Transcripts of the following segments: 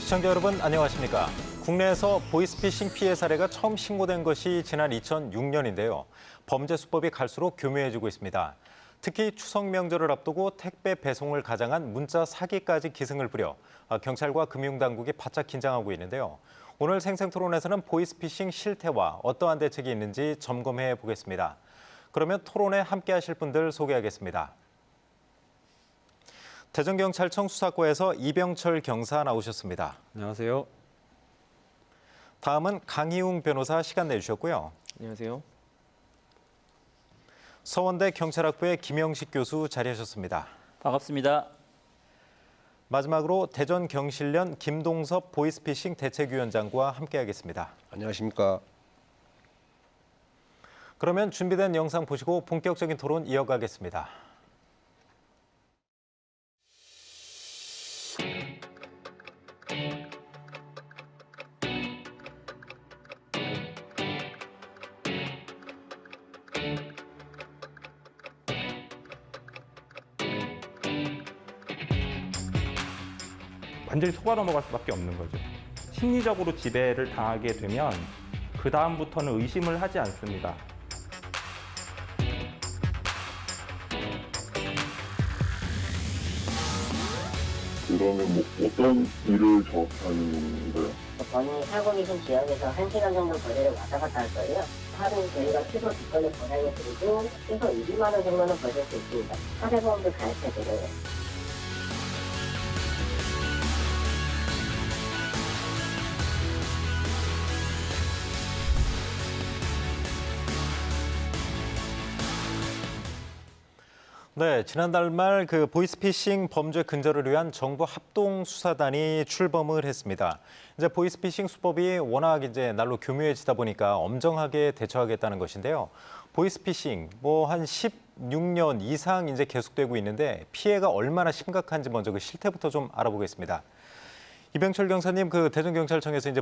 시청자 여러분 안녕하십니까? 국내에서 보이스피싱 피해 사례가 처음 신고된 것이 지난 2006년인데요. 범죄 수법이 갈수록 교묘해지고 있습니다. 특히 추석 명절을 앞두고 택배 배송을 가장한 문자 사기까지 기승을 부려 경찰과 금융당국이 바짝 긴장하고 있는데요. 오늘 생생토론에서는 보이스피싱 실태와 어떠한 대책이 있는지 점검해 보겠습니다. 그러면 토론에 함께 하실 분들 소개하겠습니다. 대전경찰청 수사과에서 이병철 경사 나오셨습니다. 안녕하세요. 다음은 강희웅 변호사 시간 내주셨고요. 안녕하세요. 서원대 경찰학부의 김영식 교수 자리하셨습니다. 반갑습니다. 마지막으로 대전경실련 김동섭 보이스피싱 대책위원장과 함께하겠습니다. 안녕하십니까. 그러면 준비된 영상 보시고 본격적인 토론 이어가겠습니다. 완전히 속아 넘어갈 수밖에 없는 거죠. 심리적으로 지배를 당하게 되면 그 다음부터는 의심을 하지 않습니다. 그러면 뭐 어떤 일을 정확하는 거예요? 본인이 살고 계신 지역에서 1시간 정도 거리를 왔다 갔다 할 거예요. 하루 저희가 최소 2건을 보장해 드리고 최소 20만 원 정도는 벌실 수 있습니다. 사대보험도 가입해 드려요. 네, 지난달 말 그 보이스피싱 범죄 근절을 위한 정부 합동 수사단이 출범을 했습니다. 이제 보이스피싱 수법이 워낙 이제 날로 교묘해지다 보니까 엄정하게 대처하겠다는 것인데요. 보이스피싱 한 16년 이상 이제 계속되고 있는데 피해가 얼마나 심각한지 먼저 그 실태부터 좀 알아보겠습니다. 이병철 경사님, 그 대전경찰청에서 이제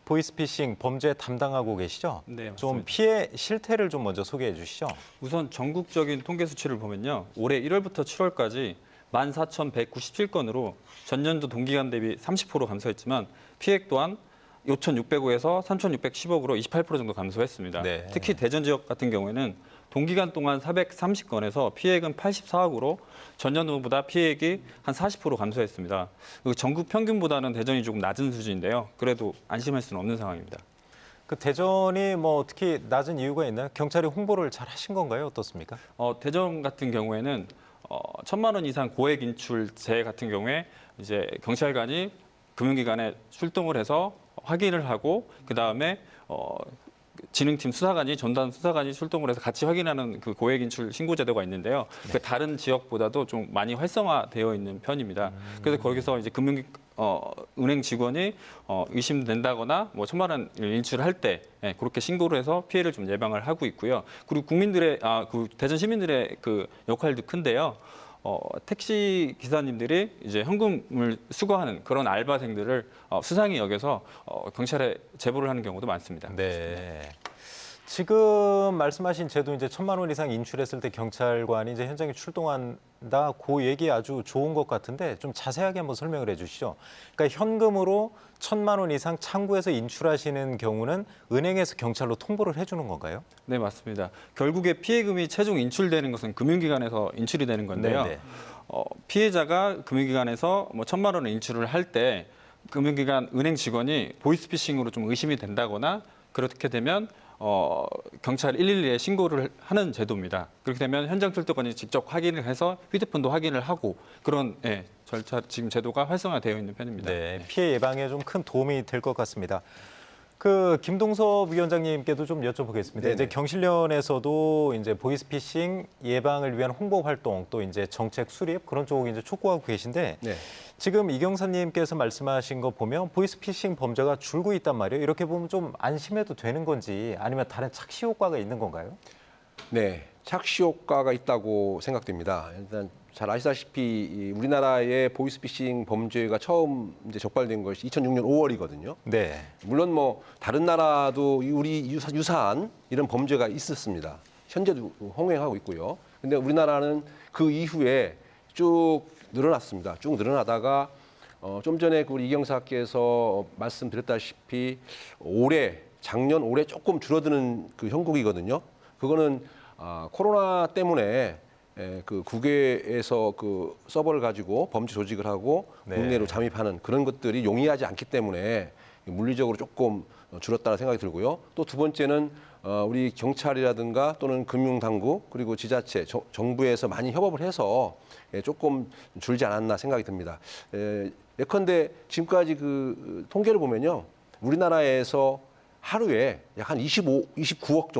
보이스피싱 범죄 담당하고 계시죠? 네, 맞습니다. 좀 피해 실태를 좀 먼저 소개해 주시죠. 우선 전국적인 통계 수치를 보면요. 올해 1월부터 7월까지 14,197건으로 전년도 동기간 대비 30% 감소했지만 피해액 또한 5,605에서 3,610억으로 28% 정도 감소했습니다. 네. 특히 대전 지역 같은 경우에는 동기간 동안 430건에서 피해액은 84억으로 전년도보다 피해액이 한 40% 감소했습니다. 전국 평균보다는 대전이 조금 낮은 수준인데요. 그래도 안심할 수는 없는 상황입니다. 그 대전이 특히 낮은 이유가 있나요? 경찰이 홍보를 잘 하신 건가요? 어떻습니까? 대전 같은 경우에는 1,000만 원 이상 고액 인출제 같은 경우에 이제 경찰관이 금융기관에 출동을 해서 확인을 하고 그다음에 진흥팀 수사관이 전담 수사관이 출동을 해서 같이 확인하는 그 고액 인출 신고 제도가 있는데요. 네. 그 다른 지역보다도 좀 많이 활성화되어 있는 편입니다. 그래서 거기서 이제 은행 직원이 의심된다거나 1,000만 원 인출할 때 그렇게 신고를 해서 피해를 좀 예방을 하고 있고요. 그리고 국민들의 그 대전 시민들의 그 역할도 큰데요. 택시 기사님들이 이제 현금을 수거하는 그런 알바생들을 수상히 여겨서 경찰에 제보를 하는 경우도 많습니다. 네. 지금 말씀하신 제도 이제 1,000만 원 이상 인출했을 때 경찰관이 이제 현장에 출동한다. 그 얘기 아주 좋은 것 같은데 좀 자세하게 한번 설명을 해주시죠. 그러니까 현금으로 1,000만 원 이상 창구에서 인출하시는 경우는 은행에서 경찰로 통보를 해주는 건가요? 네, 맞습니다. 결국에 피해금이 최종 인출되는 것은 금융기관에서 인출이 되는 건데요. 네네. 피해자가 금융기관에서 1,000만 원을 인출을 할 때 금융기관 은행 직원이 보이스피싱으로 좀 의심이 된다거나 그렇게 되면 경찰 112에 신고를 하는 제도입니다. 그렇게 되면 현장 출동관이 직접 확인을 해서 휴대폰도 확인을 하고 그런 절차 지금 제도가 활성화되어 있는 편입니다. 네, 피해 예방에 좀 큰 도움이 될 것 같습니다. 그 김동섭 위원장님께도 좀 여쭤보겠습니다. 네네. 이제 경실련에서도 이제 보이스피싱 예방을 위한 홍보 활동 또 이제 정책 수립 그런 쪽 이제 촉구하고 계신데 네. 지금 이경사님께서 말씀하신 거 보면 보이스피싱 범죄가 줄고 있단 말이에요. 이렇게 보면 좀 안심해도 되는 건지 아니면 다른 착시 효과가 있는 건가요? 네, 착시 효과가 있다고 생각됩니다. 일단 잘 아시다시피 우리나라의 보이스피싱 범죄가 처음 이제 적발된 것이 2006년 5월이거든요. 네. 물론 다른 나라도 우리 유사한 이런 범죄가 있었습니다. 현재도 홍행하고 있고요. 근데 우리나라는 그 이후에 쭉 늘어났습니다. 쭉 늘어나다가 좀 전에 우리 이경사께서 말씀드렸다시피 작년 올해 조금 줄어드는 그 형국이거든요. 그거는 코로나 때문에 그 국외에서 그 서버를 가지고 범죄 조직을 하고 네. 국내로 잠입하는 그런 것들이 용이하지 않기 때문에 물리적으로 조금 줄었다는 생각이 들고요. 또 두 번째는 우리 경찰이라든가 또는 금융당국 그리고 지자체, 정부에서 많이 협업을 해서 조금 줄지 않았나 생각이 듭니다. 예컨대 지금까지 그 통계를 보면요. 우리나라에서 하루에 약 한 29억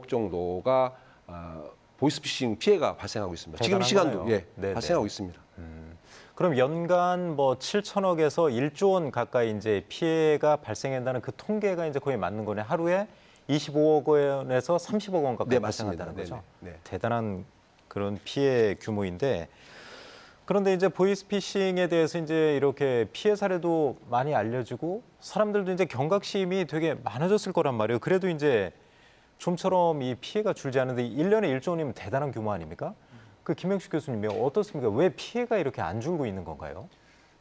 정도가 보이스피싱 피해가 발생하고 있습니다. 지금 이 대단한 시간도 거네요. 네네. 발생하고 있습니다. 그럼 연간 뭐 7천억에서 1조 원 가까이 이제 피해가 발생한다는 그 통계가 이제 거의 맞는 거네. 하루에 25억 원에서 30억 원 가까이 네, 맞습니다. 발생한다는 거죠. 네네. 네. 대단한 그런 피해 규모인데 그런데 이제 보이스피싱에 대해서 이제 이렇게 피해 사례도 많이 알려지고 사람들도 이제 경각심이 되게 많아졌을 거란 말이에요. 그래도 이제 좀처럼 이 피해가 줄지 않는데 1년에 1조 원이면 대단한 규모 아닙니까? 그 김영식 교수님이 어떻습니까? 왜 피해가 이렇게 안 줄고 있는 건가요?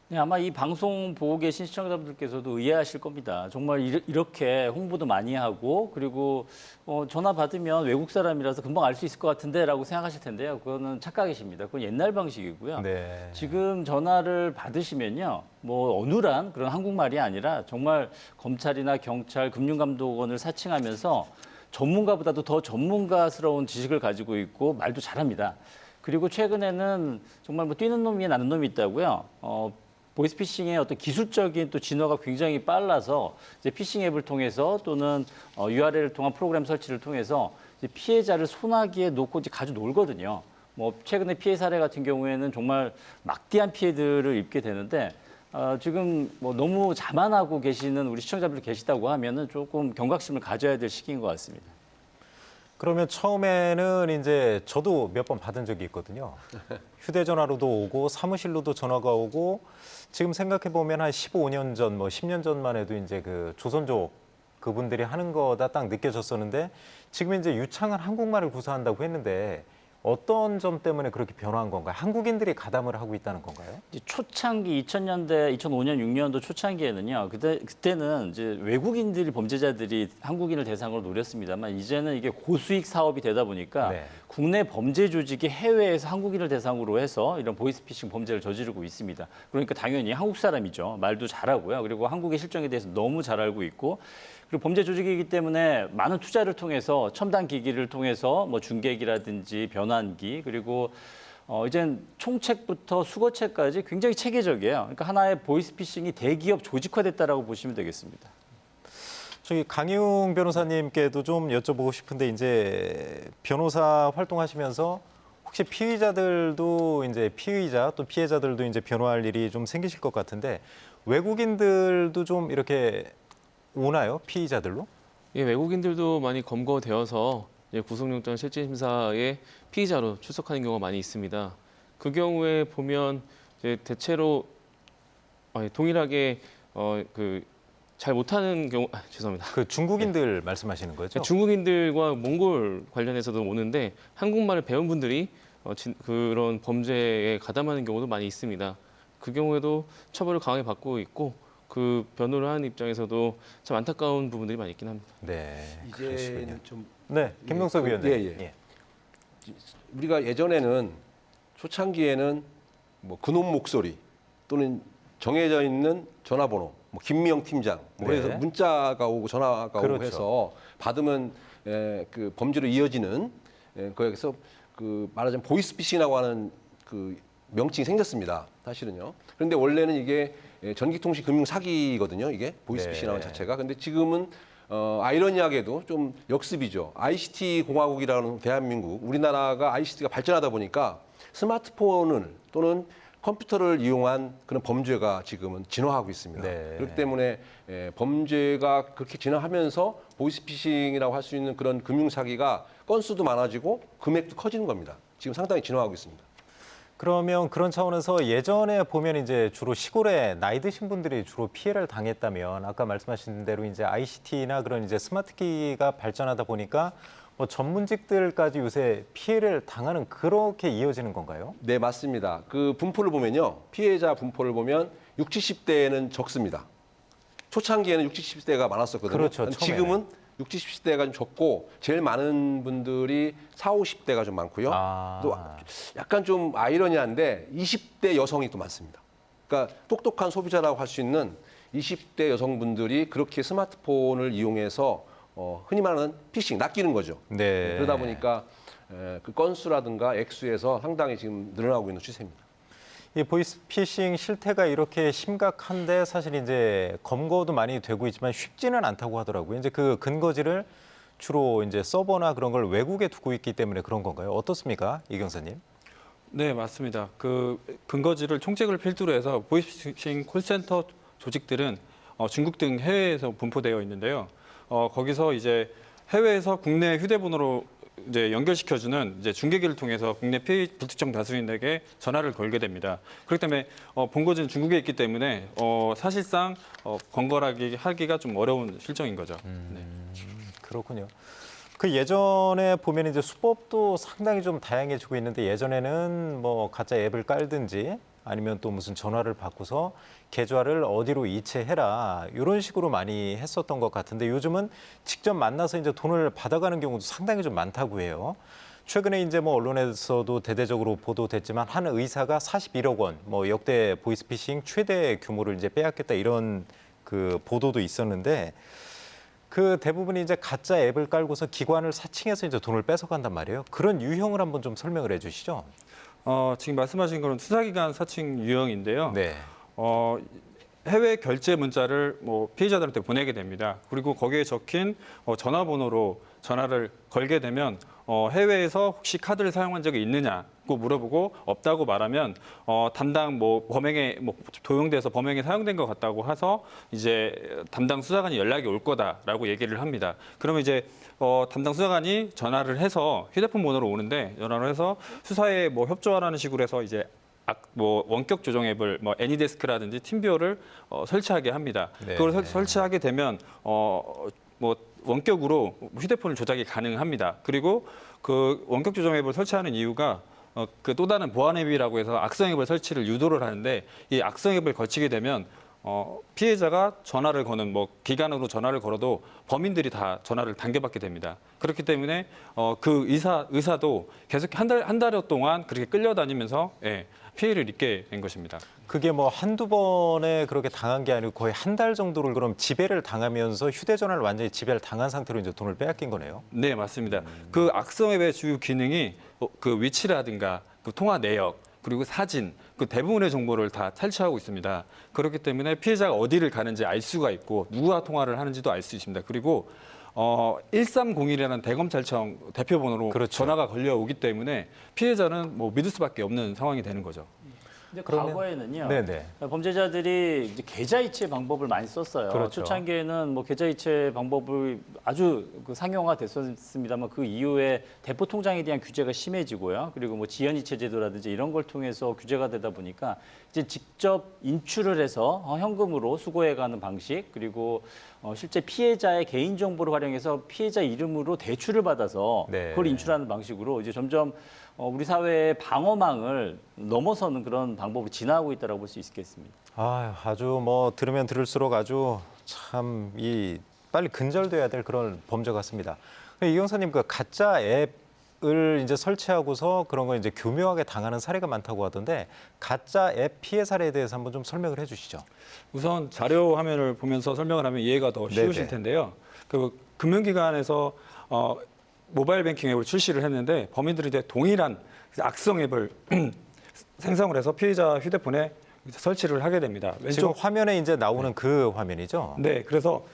네, 아마 이 방송 보고 계신 시청자분들께서도 의아하실 겁니다. 정말 이렇게 홍보도 많이 하고 그리고 전화 받으면 외국 사람이라서 금방 알 수 있을 것 같은데라고 생각하실 텐데요. 그거는 착각이십니다. 그건 옛날 방식이고요. 네. 지금 전화를 받으시면요, 뭐 어눌한 그런 한국말이 아니라 정말 검찰이나 경찰, 금융감독원을 사칭하면서 전문가보다도 더 전문가스러운 지식을 가지고 있고 말도 잘합니다. 그리고 최근에는 정말 뭐 뛰는 놈 위에 나는 놈이 있다고요. 보이스피싱의 어떤 기술적인 또 진화가 굉장히 빨라서 이제 피싱 앱을 통해서 또는 URL을 통한 프로그램 설치를 통해서 이제 피해자를 소나기에 놓고 이제 가지고 놀거든요. 뭐 최근에 피해 사례 같은 경우에는 정말 막대한 피해들을 입게 되는데 지금 뭐 너무 자만하고 계시는 우리 시청자분들 계시다고 하면은 조금 경각심을 가져야 될 시기인 것 같습니다. 그러면 처음에는 이제 저도 몇 번 받은 적이 있거든요. 휴대전화로도 오고 사무실로도 전화가 오고 지금 생각해 보면 한 15년 전, 뭐 10년 전만 해도 이제 그 조선족 그분들이 하는 거다 딱 느껴졌었는데 지금 이제 유창한 한국말을 구사한다고 했는데 어떤 점 때문에 그렇게 변화한 건가요? 한국인들이 가담을 하고 있다는 건가요? 이제 초창기 2000년대, 2005년, 6년도 초창기에는요. 그때는 이제 외국인들이 범죄자들이 한국인을 대상으로 노렸습니다만 이제는 이게 고수익 사업이 되다 보니까 네. 국내 범죄 조직이 해외에서 한국인을 대상으로 해서 이런 보이스피싱 범죄를 저지르고 있습니다. 그러니까 당연히 한국 사람이죠. 말도 잘하고요. 그리고 한국의 실정에 대해서 너무 잘 알고 있고 그리고 범죄 조직이기 때문에 많은 투자를 통해서 첨단 기기를 통해서 뭐 중계기라든지 변환기 그리고 이젠 총책부터 수거책까지 굉장히 체계적이에요. 그러니까 하나의 보이스피싱이 대기업 조직화됐다라고 보시면 되겠습니다. 저기 강희웅 변호사님께도 좀 여쭤보고 싶은데 이제 변호사 활동하시면서 혹시 피의자들도 이제 피의자 또 피해자들도 이제 변호할 일이 좀 생기실 것 같은데 외국인들도 좀 이렇게 오나요? 피의자들로? 예, 외국인들도 많이 검거되어서 구속영장 실질심사에 피의자로 출석하는 경우가 많이 있습니다. 그 경우에 보면 이제 대체로 동일하게 잘 못하는 경우, 죄송합니다. 그 중국인들 말씀하시는 거죠? 중국인들과 몽골 관련해서도 오는데 한국말을 배운 분들이 그런 범죄에 가담하는 경우도 많이 있습니다. 그 경우에도 처벌을 강하게 받고 있고 그 변호를 하는 입장에서도 참 안타까운 부분들이 많이 있긴 합니다. 네. 이제는 좀 네, 김명석 위원님. 예. 우리가 예전에는 초창기에는 뭐 그놈 목소리 또는 정해져 있는 전화번호, 뭐 김미영 팀장, 뭐 네. 그래서 문자가 오고 전화가 그렇죠. 오고 해서 받으면 그 범죄로 이어지는 거기서 그 말하자면 보이스피싱이라고 하는 그 명칭이 생겼습니다. 사실은요. 그런데 원래는 이게 전기통신 금융 사기거든요. 이게 보이스피싱이라는 네. 자체가. 근데 지금은 아이러니하게도 좀 역습이죠. ICT 공화국이라는 대한민국, 우리나라가 ICT가 발전하다 보니까 스마트폰을 또는 컴퓨터를 이용한 그런 범죄가 지금은 진화하고 있습니다. 네. 그렇기 때문에 범죄가 그렇게 진화하면서 보이스피싱이라고 할 수 있는 그런 금융 사기가 건수도 많아지고 금액도 커지는 겁니다. 지금 상당히 진화하고 있습니다. 그러면 그런 차원에서 예전에 보면 이제 주로 시골에 나이 드신 분들이 주로 피해를 당했다면 아까 말씀하신 대로 이제 ICT나 그런 이제 스마트기가 발전하다 보니까 뭐 전문직들까지 요새 피해를 당하는 그렇게 이어지는 건가요? 네, 맞습니다. 그 분포를 보면요. 피해자 분포를 보면 60, 70대에는 적습니다. 초창기에는 60, 70대가 많았었거든요. 그렇죠, 지금은 60, 70대가 좀 적고 제일 많은 분들이 40, 50대가 좀 많고요. 아. 또 약간 좀 아이러니한데 20대 여성이 또 많습니다. 그러니까 똑똑한 소비자라고 할 수 있는 20대 여성분들이 그렇게 스마트폰을 이용해서 흔히 말하는 피싱, 낚이는 거죠. 네. 그러다 보니까 그 건수라든가 액수에서 상당히 지금 늘어나고 있는 추세입니다. 이 보이스피싱 실태가 이렇게 심각한데 사실 이제 검거도 많이 되고 있지만 쉽지는 않다고 하더라고요. 이제 그 근거지를 주로 이제 서버나 그런 걸 외국에 두고 있기 때문에 그런 건가요? 어떻습니까, 이 경사님? 네, 맞습니다. 그 근거지를 총책을 필두로 해서 보이스피싱 콜센터 조직들은 중국 등 해외에서 분포되어 있는데요. 거기서 이제 해외에서 국내 휴대폰으로 이제 연결시켜주는 이제 중계기를 통해서 국내 피해 불특정 다수인에게 전화를 걸게 됩니다. 그렇기 때문에 본거지는 중국에 있기 때문에 사실상 하기가 좀 어려운 실정인 거죠. 네. 그렇군요. 그 예전에 보면 이제 수법도 상당히 좀 다양해지고 있는데 예전에는 뭐 가짜 앱을 깔든지 아니면 또 무슨 전화를 받고서 계좌를 어디로 이체해라 이런 식으로 많이 했었던 것 같은데 요즘은 직접 만나서 이제 돈을 받아가는 경우도 상당히 좀 많다고 해요. 최근에 이제 뭐 언론에서도 대대적으로 보도됐지만 한 의사가 41억 원, 뭐 역대 보이스피싱 최대 규모를 이제 빼앗겼다 이런 그 보도도 있었는데 그 대부분이 이제 가짜 앱을 깔고서 기관을 사칭해서 이제 돈을 뺏어간단 말이에요. 그런 유형을 한번 좀 설명을 해주시죠. 지금 말씀하신 거는 수사기관 사칭 유형인데요. 네. 해외 결제 문자를 뭐 피해자들한테 보내게 됩니다. 그리고 거기에 적힌 전화번호로 전화를 걸게 되면 해외에서 혹시 카드를 사용한 적이 있느냐고 물어보고 없다고 말하면 담당 뭐 범행에 뭐 도용돼서 범행에 사용된 것 같다고 해서 이제 담당 수사관이 연락이 올 거다라고 얘기를 합니다. 그러면 이제 담당 수사관이 전화를 해서 휴대폰 번호로 오는데 전화를 해서 수사에 뭐 협조하라는 식으로 해서 이제 뭐 원격 조정 앱을 뭐 애니데스크라든지 팀뷰어를 설치하게 합니다. 네. 그걸 설치하게 되면 뭐 원격으로 휴대폰을 조작이 가능합니다. 그리고 그 원격 조정 앱을 설치하는 이유가 그 또 다른 보안 앱이라고 해서 악성 앱을 설치를 유도를 하는데 이 악성 앱을 거치게 되면 피해자가 전화를 거는 뭐 기간으로 전화를 걸어도 범인들이 다 전화를 당겨받게 됩니다. 그렇기 때문에 그 의사도 계속 한 달여 동안 그렇게 끌려다니면서 피해를 입게 된 것입니다. 그게 뭐 한두 번에 그렇게 당한 게 아니고 거의 한 달 정도를 그럼 지배를 당하면서 휴대전화를 완전히 지배를 당한 상태로 이제 돈을 빼앗긴 거네요. 네, 맞습니다. 그 악성 앱의 주요 기능이 그 위치라든가 그 통화 내역 그리고 사진, 그 대부분의 정보를 다 탈취하고 있습니다. 그렇기 때문에 피해자가 어디를 가는지 알 수가 있고 누구와 통화를 하는지도 알 수 있습니다. 그리고 1301이라는 대검찰청 대표번호로 그렇죠. 전화가 걸려오기 때문에 피해자는 뭐 믿을 수밖에 없는 상황이 되는 거죠. 근데 그러면- 과거에는요. 네네. 범죄자들이 이제 계좌 이체 방법을 많이 썼어요. 그렇죠. 초창기에는 뭐 계좌 이체 방법을 아주 그 상용화됐었습니다만 그 이후에 대포 통장에 대한 규제가 심해지고요. 그리고 뭐 지연 이체 제도라든지 이런 걸 통해서 규제가 되다 보니까 이제 직접 인출을 해서 현금으로 수거해가는 방식 그리고 실제 피해자의 개인 정보를 활용해서 피해자 이름으로 대출을 받아서 네. 그걸 인출하는 방식으로 이제 점점 우리 사회의 방어망을 넘어서는 그런 방법으로 진화하고 있다고 볼 수 있겠습니다. 아주 뭐 들으면 들을수록 아주 참 이 빨리 근절돼야 될 그런 범죄 같습니다. 이 형사님 그 가짜 앱을 이제 설치하고서 그런 거 이제 교묘하게 당하는 사례가 많다고 하던데 가짜 앱 피해 사례에 대해서 한번 좀 설명을 해주시죠. 우선 자료 화면을 보면서 설명을 하면 이해가 더 쉬우실 네네. 텐데요. 그 금융기관에서 모바일 뱅킹 앱을 출시를 했는데 범인들이 이제 동일한 악성 앱을 생성을 해서 피해자 휴대폰에 설치를 하게 됩니다. 지금 화면에 이제 나오는 그 화면이죠. 네, 그래서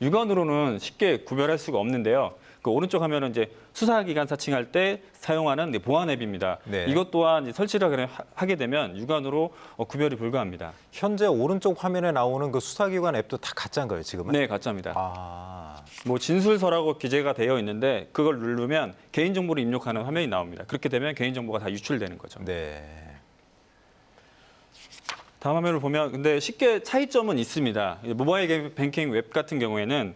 육안으로는 쉽게 구별할 수가 없는데요. 그 오른쪽 화면은 이제 수사기관 사칭할 때 사용하는 보안 앱입니다. 네. 이것 또한 이제 설치를 하게 되면 육안으로 구별이 불가합니다. 현재 오른쪽 화면에 나오는 그 수사기관 앱도 다 가짜인 거예요, 지금은? 네, 가짜입니다. 아, 뭐 진술서라고 기재가 되어 있는데 그걸 누르면 개인정보를 입력하는 화면이 나옵니다. 그렇게 되면 개인정보가 다 유출되는 거죠. 네. 다음 화면을 보면 근데 쉽게 차이점은 있습니다. 모바일 뱅킹 웹 같은 경우에는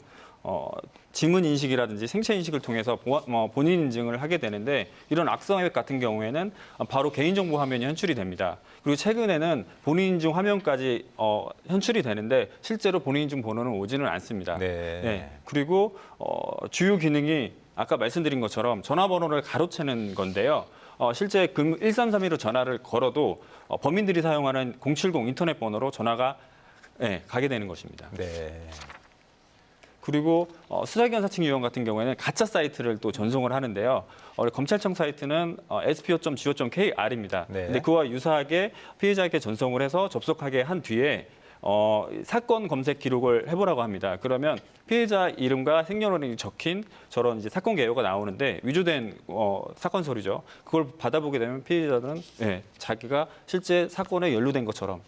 지문 인식이라든지 생체 인식을 통해서 본인 인증을 하게 되는데 이런 악성 앱 같은 경우에는 바로 개인정보 화면이 현출이 됩니다. 그리고 최근에는 본인 인증 화면까지 현출이 되는데 실제로 본인 인증 번호는 오지는 않습니다. 네. 그리고 주요 기능이 아까 말씀드린 것처럼 전화번호를 가로채는 건데요. 실제 1331로 전화를 걸어도 범인들이 사용하는 070 인터넷 번호로 전화가 가게 되는 것입니다. 네. 그리고 수사기관 사칭 유형 같은 경우에는 가짜 사이트를 또 전송을 하는데요. 검찰청 사이트는 spo.go.kr입니다. 네. 근데 그와 유사하게 피해자에게 전송을 해서 접속하게 한 뒤에 사건 검색 기록을 해보라고 합니다. 그러면 피해자 이름과 생년월일이 적힌 저런 이제 사건 개요가 나오는데 위조된 사건 서류죠. 그걸 받아보게 되면 피해자는 자기가 실제 사건에 연루된 것처럼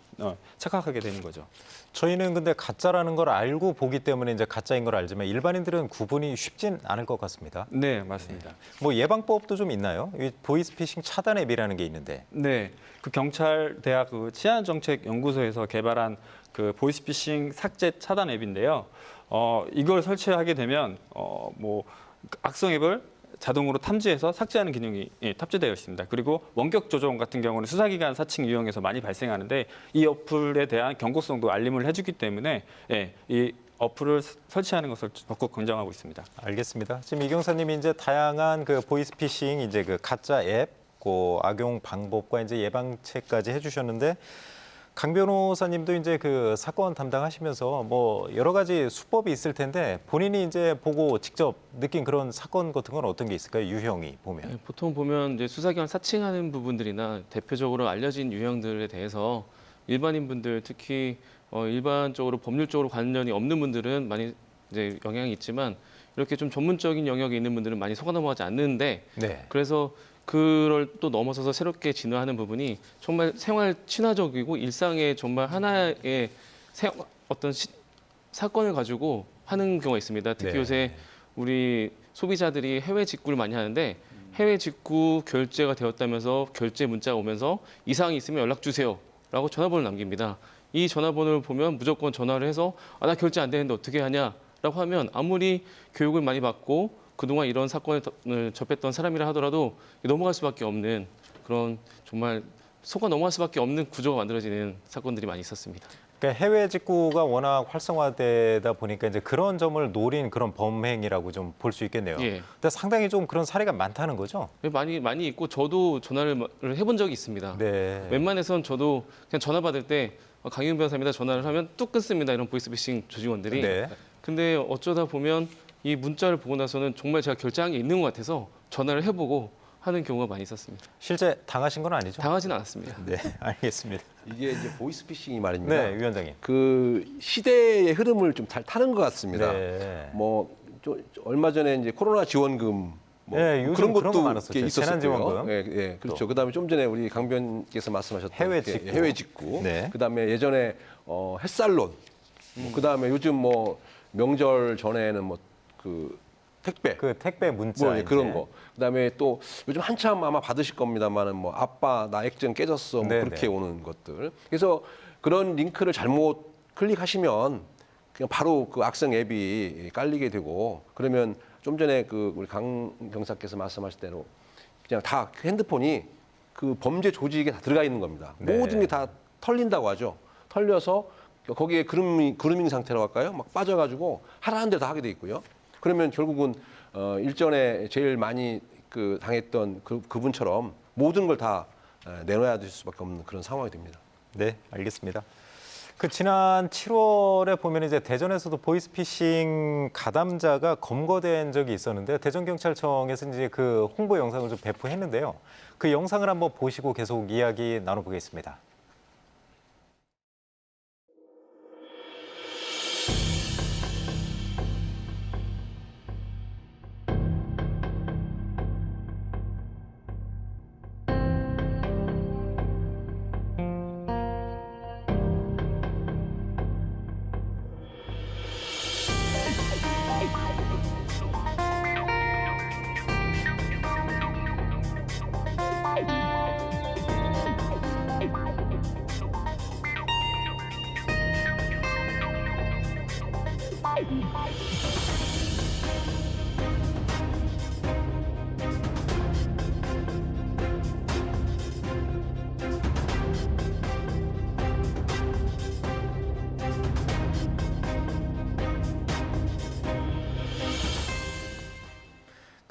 착각하게 되는 거죠. 저희는 근데 가짜라는 걸 알고 보기 때문에 이제 가짜인 걸 알지만 일반인들은 구분이 쉽진 않을 것 같습니다. 네, 맞습니다. 뭐 예방법도 좀 있나요? 이 보이스피싱 차단 앱이라는 게 있는데. 네, 그 경찰대학 그 치안정책연구소에서 개발한 그 보이스피싱 삭제 차단 앱인데요. 이걸 설치하게 되면 뭐 악성 앱을 자동으로 탐지해서 삭제하는 기능이 탑재되어 있습니다. 그리고 원격 조정 같은 경우는 수사기관 사칭 유형에서 많이 발생하는데 이 어플에 대한 경고성도 알림을 해주기 때문에 이 어플을 설치하는 것을 적극 권장하고 있습니다. 알겠습니다. 지금 이경사님이 이제 다양한 그 보이스피싱 이제 그 가짜 앱, 그 악용 방법과 이제 예방책까지 해주셨는데 강 변호사님도 이제 그 사건 담당하시면서 뭐 여러 가지 수법이 있을 텐데 본인이 이제 보고 직접 느낀 그런 사건 같은 건 어떤 게 있을까요? 유형이 보면. 네, 보통 보면 이제 수사기관 사칭하는 부분들이나 대표적으로 알려진 유형들에 대해서 일반인분들 특히 일반적으로 법률적으로 관련이 없는 분들은 많이 이제 영향이 있지만 이렇게 좀 전문적인 영역에 있는 분들은 많이 속아 넘어가지 않는데 네. 그래서 그걸 또 넘어서서 새롭게 진화하는 부분이 정말 생활 친화적이고 일상의 정말 하나의 어떤 사건을 가지고 하는 경우가 있습니다. 특히 네. 요새 우리 소비자들이 해외 직구를 많이 하는데 해외 직구 결제가 되었다면서 결제 문자가 오면서 이상이 있으면 연락 주세요라고 전화번호를 남깁니다. 이 전화번호를 보면 무조건 전화를 해서 나 결제 안 되는데 어떻게 하냐라고 하면 아무리 교육을 많이 받고 그동안 이런 사건을 접했던 사람이라 하더라도 넘어갈 수밖에 없는 그런 정말 속아 넘어갈 수밖에 없는 구조가 만들어지는 사건들이 많이 있었습니다. 그러니까 해외 직구가 워낙 활성화되다 보니까 이제 그런 점을 노린 그런 범행이라고 좀 볼 수 있겠네요. 예. 근데 상당히 좀 그런 사례가 많다는 거죠? 많이 있고 저도 전화를 해본 적이 있습니다. 네. 웬만해선 저도 그냥 전화 받을 때 강윤 변호사입니다 전화를 하면 뚝 끊습니다. 이런 보이스피싱 조직원들이. 네. 근데 어쩌다 보면 이 문자를 보고 나서는 정말 제가 결제한 게 있는 것 같아서 전화를 해보고 하는 경우가 많이 있었습니다. 실제 당하신 건 아니죠? 당하진 않았습니다. 네, 알겠습니다. 이게 이제 보이스피싱이 말입니다. 네, 위원장님. 그 시대의 흐름을 좀 잘 타는 것 같습니다. 네. 뭐 얼마 전에 이제 코로나 지원금 뭐 네, 요즘 그런 그런 거 것도 많았었죠. 있었고요. 재난지원금. 예, 그렇죠. 그다음에 좀 전에 우리 강 변께서 말씀하셨던 해외 직구. 해외 직구. 네. 그다음에 예전에 햇살론. 그다음에 요즘 뭐 명절 전에는 뭐 그 택배. 그 택배 문자 뭐 이제. 그런 거. 그다음에 또 요즘 한참 아마 받으실 겁니다만은 뭐 아빠 나 액정 깨졌어 뭐 네네. 그렇게 오는 것들. 그래서 그런 링크를 잘못 클릭하시면 그냥 바로 그 악성 앱이 깔리게 되고 그러면 좀 전에 그 우리 강 경사께서 말씀하실 대로 그냥 다 핸드폰이 그 범죄 조직에 다 들어가 있는 겁니다. 네. 모든 게 다 털린다고 하죠. 털려서 거기에 그루밍 상태라고 할까요? 막 빠져가지고 하라는 대로 다 하게 돼 있고요. 그러면 결국은 일전에 제일 많이 그 당했던 그분처럼 모든 걸 다 내놔야 될 수밖에 없는 그런 상황이 됩니다. 네, 알겠습니다. 그 지난 7월에 보면 이제 대전에서도 보이스피싱 가담자가 검거된 적이 있었는데 대전경찰청에서 이제 그 홍보 영상을 좀 배포했는데요. 그 영상을 한번 보시고 계속 이야기 나눠보겠습니다.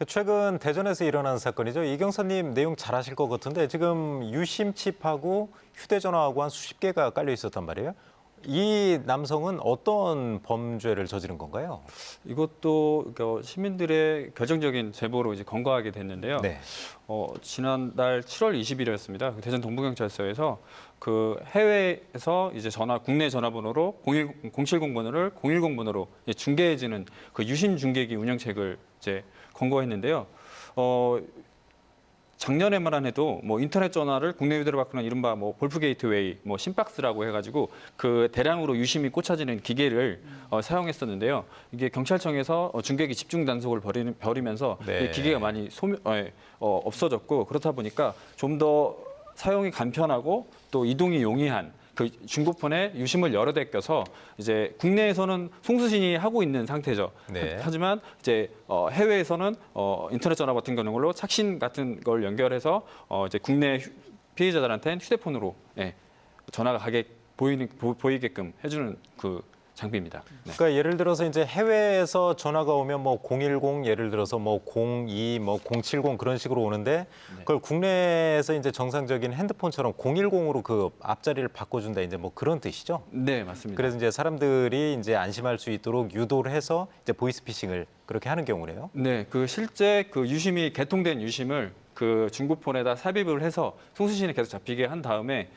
그 최근 대전에서 일어난 사건이죠. 이경선님 내용 잘 아실 것 같은데 지금 유심 칩하고 휴대전화하고 한 수십 개가 깔려 있었단 말이에요. 이 남성은 어떤 범죄를 저지른 건가요? 이것도 시민들의 결정적인 제보로 이제 검거하게 됐는데요. 네. 지난달 7월 20일이었습니다. 대전 동부경찰서에서 그 해외에서 이제 국내 전화번호로 070번호를 010번호로 중계해지는 그 유심 중계기 운영책을 이제 검거했는데요. 작년에만 해도 뭐 인터넷 전화를 국내 유대로 바꾸는 이른바 뭐 볼프 게이트웨이, 뭐 심박스라고 해가지고 그 대량으로 유심이 꽂혀지는 기계를 사용했었는데요. 이게 경찰청에서 중계기 집중 단속을 벌이면서 네. 이 기계가 많이 없어졌고 그렇다 보니까 좀 더 사용이 간편하고 또 이동이 용이한 그 중고폰에 유심을 여러 대 껴서 이제 국내에서는 송수신이 하고 있는 상태죠. 네. 하지만 이제 해외에서는 인터넷 전화 같은 경우로 착신 같은 걸 연결해서 이제 국내 피해자들한테는 휴대폰으로 전화가 가게 보이게끔 해주는 그 장비입니다. 네. 그러니까 예를 들어서 이제 해외에서 전화가 오면 뭐 010 예를 들어서 뭐 02, 뭐 070 그런 식으로 오는데 그걸 국내에서 이제 정상적인 핸드폰처럼 010으로 그 앞자리를 바꿔준다 이제 뭐 그런 뜻이죠. 네, 맞습니다. 그래서 이제 사람들이 이제 안심할 수 있도록 유도를 해서 이제 보이스피싱을 그렇게 하는 경우네요. 네, 그 실제 그 유심이 개통된 유심을 그 중고폰에다 삽입을 해서 송수신이 계속 잡히게 한 다음에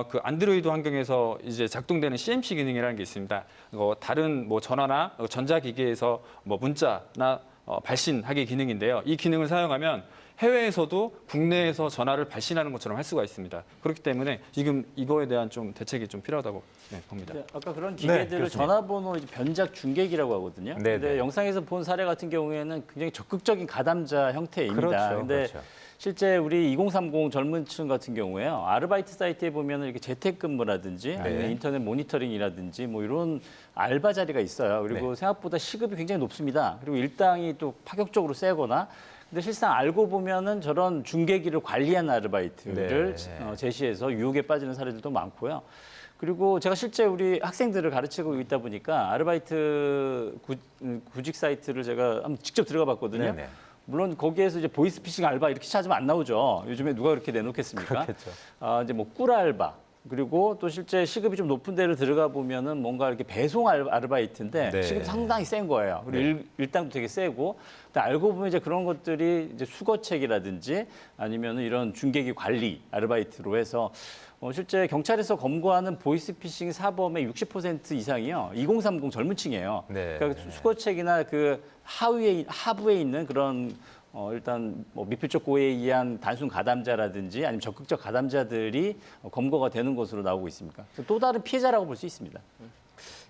그 안드로이드 환경에서 이제 작동되는 CMC 기능이라는 게 있습니다. 다른 뭐 전화나 전자기기에서 뭐 문자나 발신하기 기능인데요. 이 기능을 사용하면 해외에서도 국내에서 전화를 발신하는 것처럼 할 수가 있습니다. 그렇기 때문에 지금 이거에 대한 좀 대책이 좀 필요하다고 봅니다. 아까 그런 기계들을 그렇습니다. 전화번호 이제 변작 중계기라고 하거든요. 네, 근데 네. 영상에서 본 사례 같은 경우에는 굉장히 적극적인 가담자 형태입니다. 그렇죠, 근데 그렇죠. 실제 우리 2030 젊은층 같은 경우에요. 아르바이트 사이트에 보면은 이렇게 재택근무라든지 아니면 인터넷 모니터링이라든지 뭐 이런 알바 자리가 있어요. 그리고 생각보다 시급이 굉장히 높습니다. 그리고 일당이 또 파격적으로 세거나 근데 실상 알고 보면은 저런 중계기를 관리하는 아르바이트를 제시해서 유혹에 빠지는 사례들도 많고요. 그리고 제가 실제 우리 학생들을 가르치고 있다 보니까 아르바이트 구직 사이트를 제가 한번 직접 들어가 봤거든요. 네네. 물론 거기에서 이제 보이스피싱 알바 이렇게 찾으면 안 나오죠. 요즘에 누가 그렇게 내놓겠습니까? 그렇겠죠. 이제 뭐 꿀 알바 그리고 또 실제 시급이 좀 높은 데를 들어가 보면은 뭔가 이렇게 배송 아르바이트인데 네. 시급이 상당히 센 거예요. 그리고 일당도 되게 세고. 근데 알고 보면 이제 그런 것들이 이제 수거책이라든지 아니면은 이런 중계기 관리 아르바이트로 해서 실제 경찰에서 검거하는 보이스피싱 사범의 60% 이상이요 2030 젊은층이에요. 네. 그러니까 수거책이나 그 하부에 있는 그런 일단 뭐 미필적 고의에 의한 단순 가담자라든지 아니면 적극적 가담자들이 검거가 되는 것으로 나오고 있습니다. 또 다른 피해자라고 볼 수 있습니다.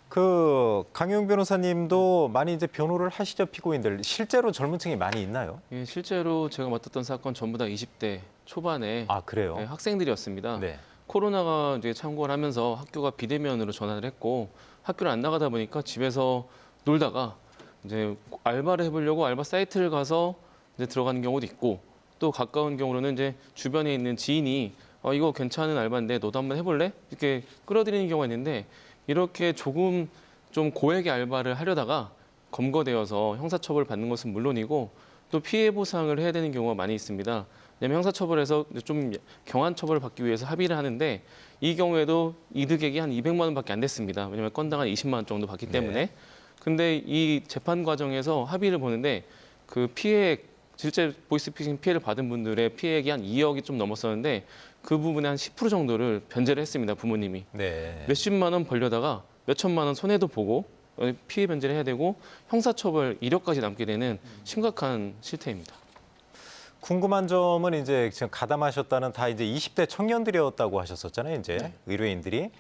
그 강용 변호사님도 많이 이제 변호를 하시죠, 피고인들. 실제로 젊은 층이 많이 있나요? 예, 실제로 제가 맡았던 사건 전부 다 20대 초반에 아, 그래요? 학생들이었습니다. 네. 코로나가 이제 창궐 하면서 학교가 비대면으로 전환을 했고 학교를 안 나가다 보니까 집에서 놀다가 이제 알바를 해보려고 알바 사이트를 가서 이제 들어가는 경우도 있고 또 가까운 경우로는 이제 주변에 있는 지인이 이거 괜찮은 알바인데 너도 한번 해볼래? 이렇게 끌어들이는 경우가 있는데 이렇게 조금 좀 고액의 알바를 하려다가 검거되어서 형사처벌을 받는 것은 물론이고 또 피해 보상을 해야 되는 경우가 많이 있습니다. 왜냐하면 형사처벌에서 좀 경한 처벌을 받기 위해서 합의를 하는데 이 경우에도 이득액이 한 200만 원밖에 안 됐습니다. 왜냐하면 건당 한 20만 원 정도 받기 때문에. 근데 이 재판 과정에서 합의를 보는데 그 피해액, 실제 보이스피싱 피해를 받은 분들의 피해액이 한 2억이 좀 넘었었는데 그 부분에 한 10% 정도를 변제를 했습니다. 부모님이. 네. 몇십만 원 벌려다가 몇천만 원 손해도 보고 피해 변제를 해야 되고 형사처벌 이력까지 남게 되는 심각한 실태입니다. 궁금한 점은 이제 지금 가담하셨다는 다 이제 20대 청년들이었다고 하셨었잖아요, 이제 의뢰인들이.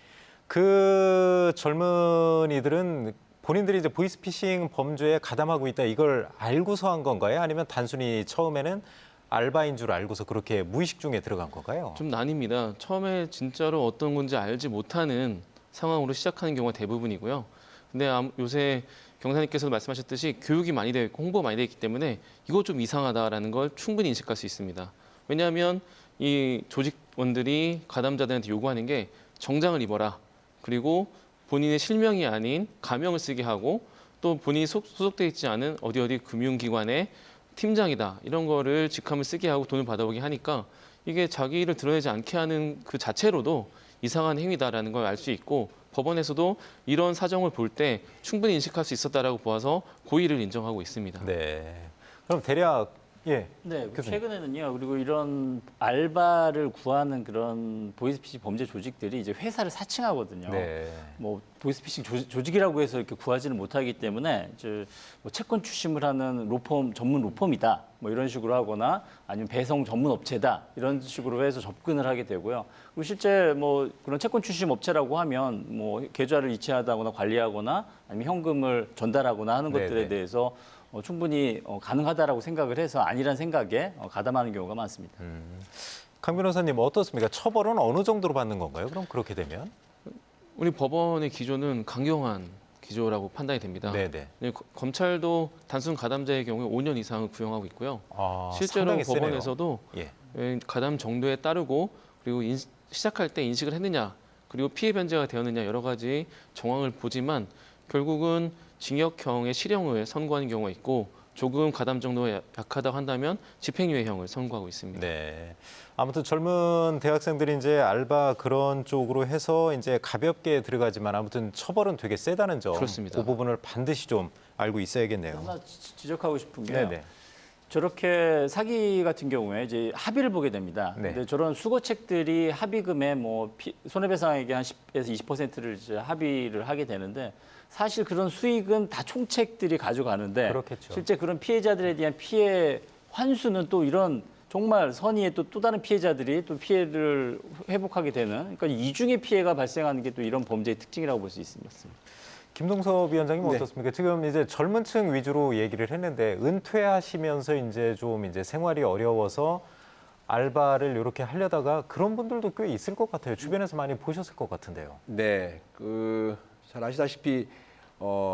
그 젊은이들은 본인들이 이제 보이스피싱 범죄에 가담하고 있다 이걸 알고서 한 건가요? 아니면 단순히 처음에는 알바인 줄 알고서 그렇게 무의식 중에 들어간 건가요? 좀 나뉩니다. 처음에 진짜로 어떤 건지 알지 못하는 상황으로 시작하는 경우가 대부분이고요. 근데 요새 경사님께서도 말씀하셨듯이 교육이 많이 되어 있고 홍보가 많이 되어 있기 때문에 이거 좀 이상하다라는 걸 충분히 인식할 수 있습니다. 왜냐하면 이 조직원들이 가담자들한테 요구하는 게 정장을 입어라. 그리고 본인의 실명이 아닌 가명을 쓰게 하고 또 본인이 소속돼 있지 않은 어디 금융기관에 팀장이다 이런 거를 직함을 쓰게 하고 돈을 받아오게 하니까 이게 자기를 드러내지 않게 하는 그 자체로도 이상한 행위다라는 걸 알 수 있고 법원에서도 이런 사정을 볼 때 충분히 인식할 수 있었다라고 보아서 고의를 인정하고 있습니다. 네. 그럼 대략 예. 네, 교수님. 최근에는요. 그리고 이런 알바를 구하는 그런 보이스피싱 범죄 조직들이 이제 회사를 사칭하거든요. 네. 뭐 보이스피싱 조직이라고 해서 이렇게 구하지는 못하기 때문에 이제 뭐 채권 추심을 하는 로펌 전문 로펌이다. 뭐 이런 식으로 하거나 아니면 배송 전문 업체다. 이런 식으로 해서 접근을 하게 되고요. 그리고 실제 뭐 그런 채권 추심 업체라고 하면 뭐 계좌를 이체하거나 관리하거나 아니면 현금을 전달하거나 하는 것들에 네네. 대해서 충분히 가능하다라고 생각을 해서 아니란 생각에 가담하는 경우가 많습니다. 강 변호사님 어떻습니까? 처벌은 어느 정도로 받는 건가요? 그럼 그렇게 되면? 우리 법원의 기조는 강경한 기조라고 판단이 됩니다. 네네. 검찰도 단순 가담자의 경우에 5년 이상을 구형하고 있고요. 아, 실제로 상당히 세네요. 법원에서도 예. 가담 정도에 따르고 그리고 시작할 때 인식을 했느냐 그리고 피해 변제가 되었느냐 여러 가지 정황을 보지만 결국은 징역형의 실형을 선고하는 경우가 있고 조금 가담 정도가 약하다고 한다면 집행유예형을 선고하고 있습니다. 네. 아무튼 젊은 대학생들이 이제 알바 그런 쪽으로 해서 이제 가볍게 들어가지만 아무튼 처벌은 되게 세다는 점. 그렇습니다. 그 부분을 반드시 좀 알고 있어야겠네요. 하나 지적하고 싶은 게 네네. 저렇게 사기 같은 경우에 이제 합의를 보게 됩니다. 네. 근데 저런 수거책들이 합의금의 뭐 손해배상액의 한 10에서 20%를 이제 합의를 하게 되는데 사실 그런 수익은 다 총책들이 가져가는데 그렇겠죠. 실제 그런 피해자들에 대한 피해 환수는 또 이런 정말 선의의 또 다른 피해자들이 또 피해를 회복하게 되는 그러니까 이중의 피해가 발생하는 게 또 이런 범죄의 특징이라고 볼 수 있습니다. 김동섭 위원장님 네. 어떻습니까? 지금 이제 젊은 층 위주로 얘기를 했는데 은퇴하시면서 이제 좀 이제 생활이 어려워서 알바를 이렇게 하려다가 그런 분들도 꽤 있을 것 같아요. 주변에서 많이 보셨을 것 같은데요. 네, 잘 아시다시피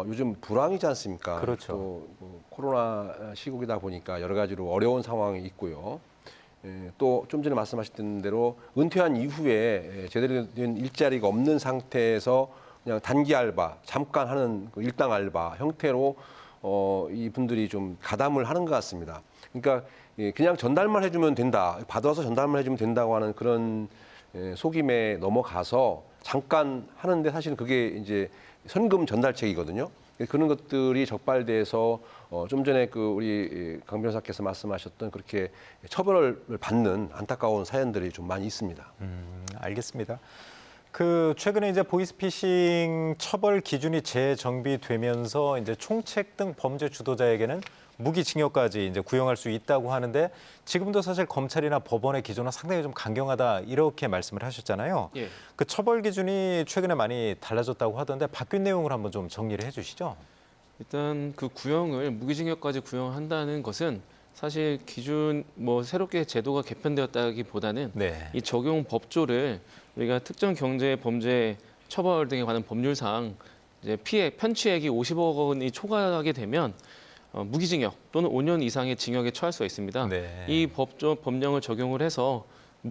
요즘 불황이지 않습니까? 그렇죠. 또뭐 코로나 시국이다 보니까 여러 가지로 어려운 상황이 있고요. 또 좀 전에 말씀하셨던 대로 은퇴한 이후에 제대로 된 일자리가 없는 상태에서 그냥 단기 알바, 잠깐 하는 그 일당 알바 형태로 이분들이 좀 가담을 하는 것 같습니다. 그러니까 그냥 전달만 해주면 된다, 받아서 전달만 해주면 된다고 하는 그런 속임에 넘어가서 잠깐 하는데 사실은 그게 이제 현금 전달책이거든요. 그런 것들이 적발돼서 좀 전에 우리 강 변호사께서 말씀하셨던 그렇게 처벌을 받는 안타까운 사연들이 좀 많이 있습니다. 알겠습니다. 최근에 이제 보이스피싱 처벌 기준이 재정비되면서 이제 총책 등 범죄 주도자에게는 무기징역까지 이제 구형할 수 있다고 하는데 지금도 사실 검찰이나 법원의 기준은 상당히 좀 강경하다 이렇게 말씀을 하셨잖아요. 예. 그 처벌 기준이 최근에 많이 달라졌다고 하던데 바뀐 내용을 한번 좀 정리를 해주시죠. 일단 그 구형을 무기징역까지 구형한다는 것은 사실 기준 새롭게 제도가 개편되었다기보다는 네. 이 적용 법조를 우리가 특정 경제 범죄 처벌 등에 관한 법률상 이제 편취액이 50억 원이 초과하게 되면 무기징역 또는 5년 이상의 징역에 처할 수가 있습니다. 네. 이 법령을 적용을 해서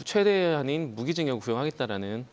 최대한인 무기징역을 구형하겠다라는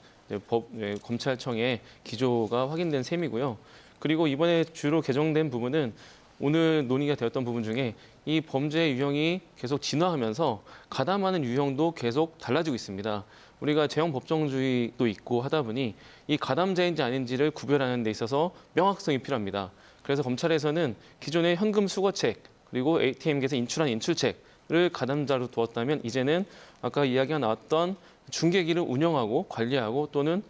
검찰청의 기조가 확인된 셈이고요. 그리고 이번에 주로 개정된 부분은 오늘 논의가 되었던 부분 중에 이 범죄 유형이 계속 진화하면서 가담하는 유형도 계속 달라지고 있습니다. 우리가 재형 법정주의도 있고 하다 보니 이 가담자인지 아닌지를 구별하는 데 있어서 명확성이 필요합니다. 그래서 검찰에서는 기존의 현금 수거책 그리고 ATM기에서 인출한 인출책을 가담자로 두었다면 이제는 아까 이야기가 나왔던 중개기를 운영하고 관리하고 또는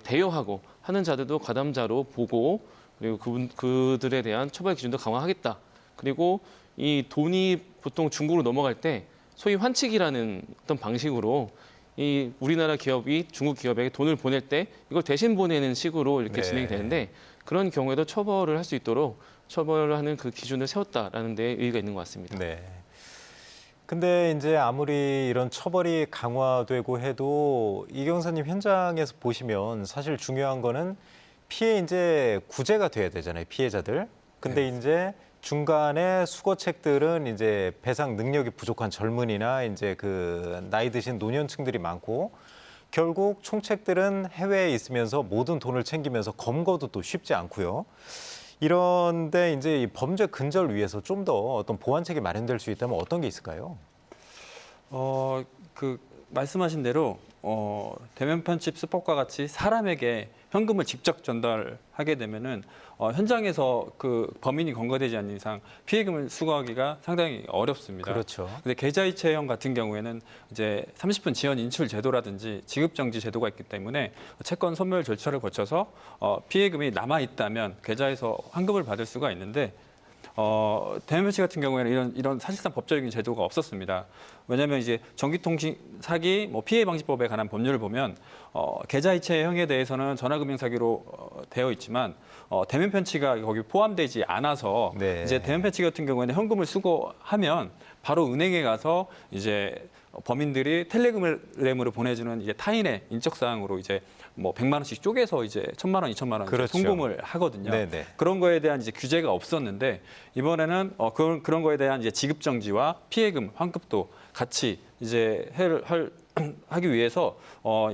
대여하고 하는 자들도 가담자로 보고 그리고 그들에 대한 처벌 기준도 강화하겠다. 그리고 이 돈이 보통 중국으로 넘어갈 때 소위 환치기라는 어떤 방식으로 이 우리나라 기업이 중국 기업에게 돈을 보낼 때 이걸 대신 보내는 식으로 이렇게 네. 진행이 되는데 그런 경우에도 처벌을 할 수 있도록 처벌을 하는 그 기준을 세웠다라는 데 의의가 있는 것 같습니다. 네. 근데 이제 아무리 이런 처벌이 강화되고 해도 이 경사님 현장에서 보시면 사실 중요한 거는 피해 이제 구제가 돼야 되잖아요, 피해자들. 근데 이제 중간에 수거책들은 이제 배상 능력이 부족한 젊은이나 이제 나이 드신 노년층들이 많고 결국 총책들은 해외에 있으면서 모든 돈을 챙기면서 검거도 또 쉽지 않고요. 이런데 이제 이 범죄 근절을 위해서 좀 더 어떤 보완책이 마련될 수 있다면 어떤 게 있을까요? 그 말씀하신 대로 대면 편집 수법과 같이 사람에게 현금을 직접 전달하게 되면은 현장에서 그 범인이 검거되지 않는 이상 피해금을 수거하기가 상당히 어렵습니다. 그렇죠. 근데 계좌이체형 같은 경우에는 이제 30분 지연 인출 제도라든지 지급정지 제도가 있기 때문에 채권 소멸 절차를 거쳐서 피해금이 남아 있다면 계좌에서 환급을 받을 수가 있는데 대면 편집 같은 경우에는 이런 사실상 법적인 제도가 없었습니다. 왜냐하면 이제 전기통신 사기, 피해 방지법에 관한 법률을 보면 계좌이체형에 대해서는 전화금융 사기로 되어 있지만 대면 편취가 거기 포함되지 않아서 네. 이제 대면 편취 같은 경우에는 현금을 수거하면 바로 은행에 가서 이제 범인들이 텔레그램으로 보내주는 이제 타인의 인적 사항으로 이제 100만 원씩 쪼개서 이제 1,000만 원, 2,000만 원 그렇죠. 송금을 하거든요. 네네. 그런 거에 대한 이제 규제가 없었는데 이번에는 그런 거에 대한 이제 지급 정지와 피해금 환급도 같이 이제 하기 위해서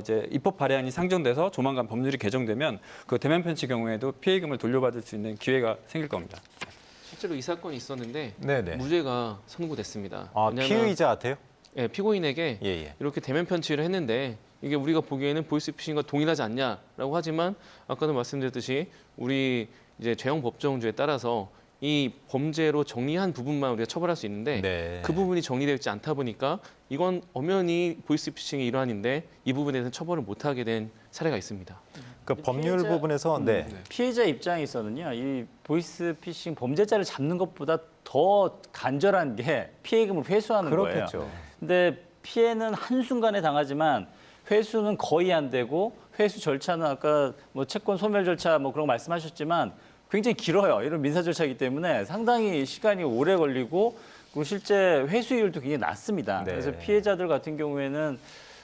이제 입법 발의안이 상정돼서 조만간 법률이 개정되면 그 대면 편취 경우에도 피해금을 돌려받을 수 있는 기회가 생길 겁니다. 실제로 이 사건이 있었는데 네네. 무죄가 선고됐습니다. 아, 왜냐하면 피의자한테요? 예, 피고인에게 예. 이렇게 대면 편취를 했는데 이게 우리가 보기에는 보이스피싱과 동일하지 않냐라고 하지만 아까도 말씀드렸듯이 우리 이제 죄형 법정주에 따라서 이 범죄로 정리한 부분만 우리가 처벌할 수 있는데 네. 그 부분이 정리되어 있지 않다 보니까 이건 엄연히 보이스피싱의 일환인데 이 부분에 대해서는 처벌을 못하게 된 사례가 있습니다. 그 법률 피해자- 부분에서 네. 피해자 입장에서는요, 이 보이스피싱 범죄자를 잡는 것보다 더 간절한 게 피해금을 회수하는 거예요. 그렇겠죠. 근데 피해는 한순간에 당하지만 회수는 거의 안 되고 회수 절차는 아까 채권 소멸 절차 그런 거 말씀하셨지만 굉장히 길어요. 이런 민사 절차이기 때문에 상당히 시간이 오래 걸리고 그리고 실제 회수율도 굉장히 낮습니다. 네. 그래서 피해자들 같은 경우에는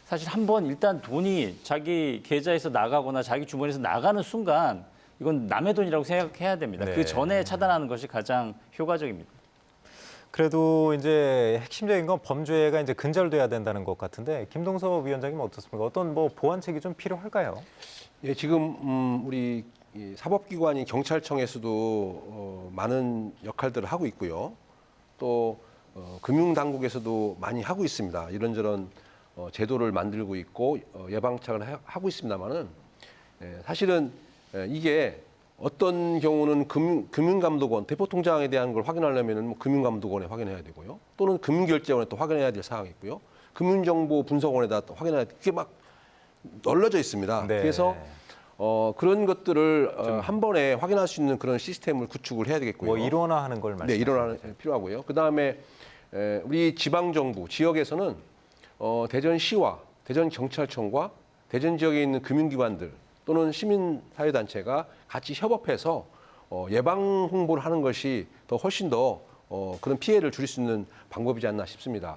사실 한번 일단 돈이 자기 계좌에서 나가거나 자기 주머니에서 나가는 순간 이건 남의 돈이라고 생각해야 됩니다. 네. 그 전에 차단하는 것이 가장 효과적입니다. 그래도 이제 핵심적인 건 범죄가 이제 근절돼야 된다는 것 같은데 김동섭 위원장님 어떻습니까? 어떤 보완책이 좀 필요할까요? 예, 지금 우리 이 사법기관인 경찰청에서도 많은 역할들을 하고 있고요. 또 금융당국에서도 많이 하고 있습니다. 이런저런 제도를 만들고 있고 예방착을 하고 있습니다만은 사실은 이게 어떤 경우는 금융감독원, 대포통장에 대한 걸 확인하려면 금융감독원에 확인해야 되고요. 또는 금융결제원에 또 확인해야 될 사항이 있고요. 금융정보분석원에다 또 확인해야 돼. 그게 막 널려져 있습니다. 네. 그래서 그런 것들을 한 번에 확인할 수 있는 그런 시스템을 구축을 해야 되겠고요. 일원화하는 걸 네, 말씀하시는 일원화는 거죠? 필요하고요. 그다음에 우리 지방정부 지역에서는 대전시와 대전경찰청과 대전 지역에 있는 금융기관들 또는 시민사회단체가 같이 협업해서 예방 홍보를 하는 것이 훨씬 더 그런 피해를 줄일 수 있는 방법이지 않나 싶습니다.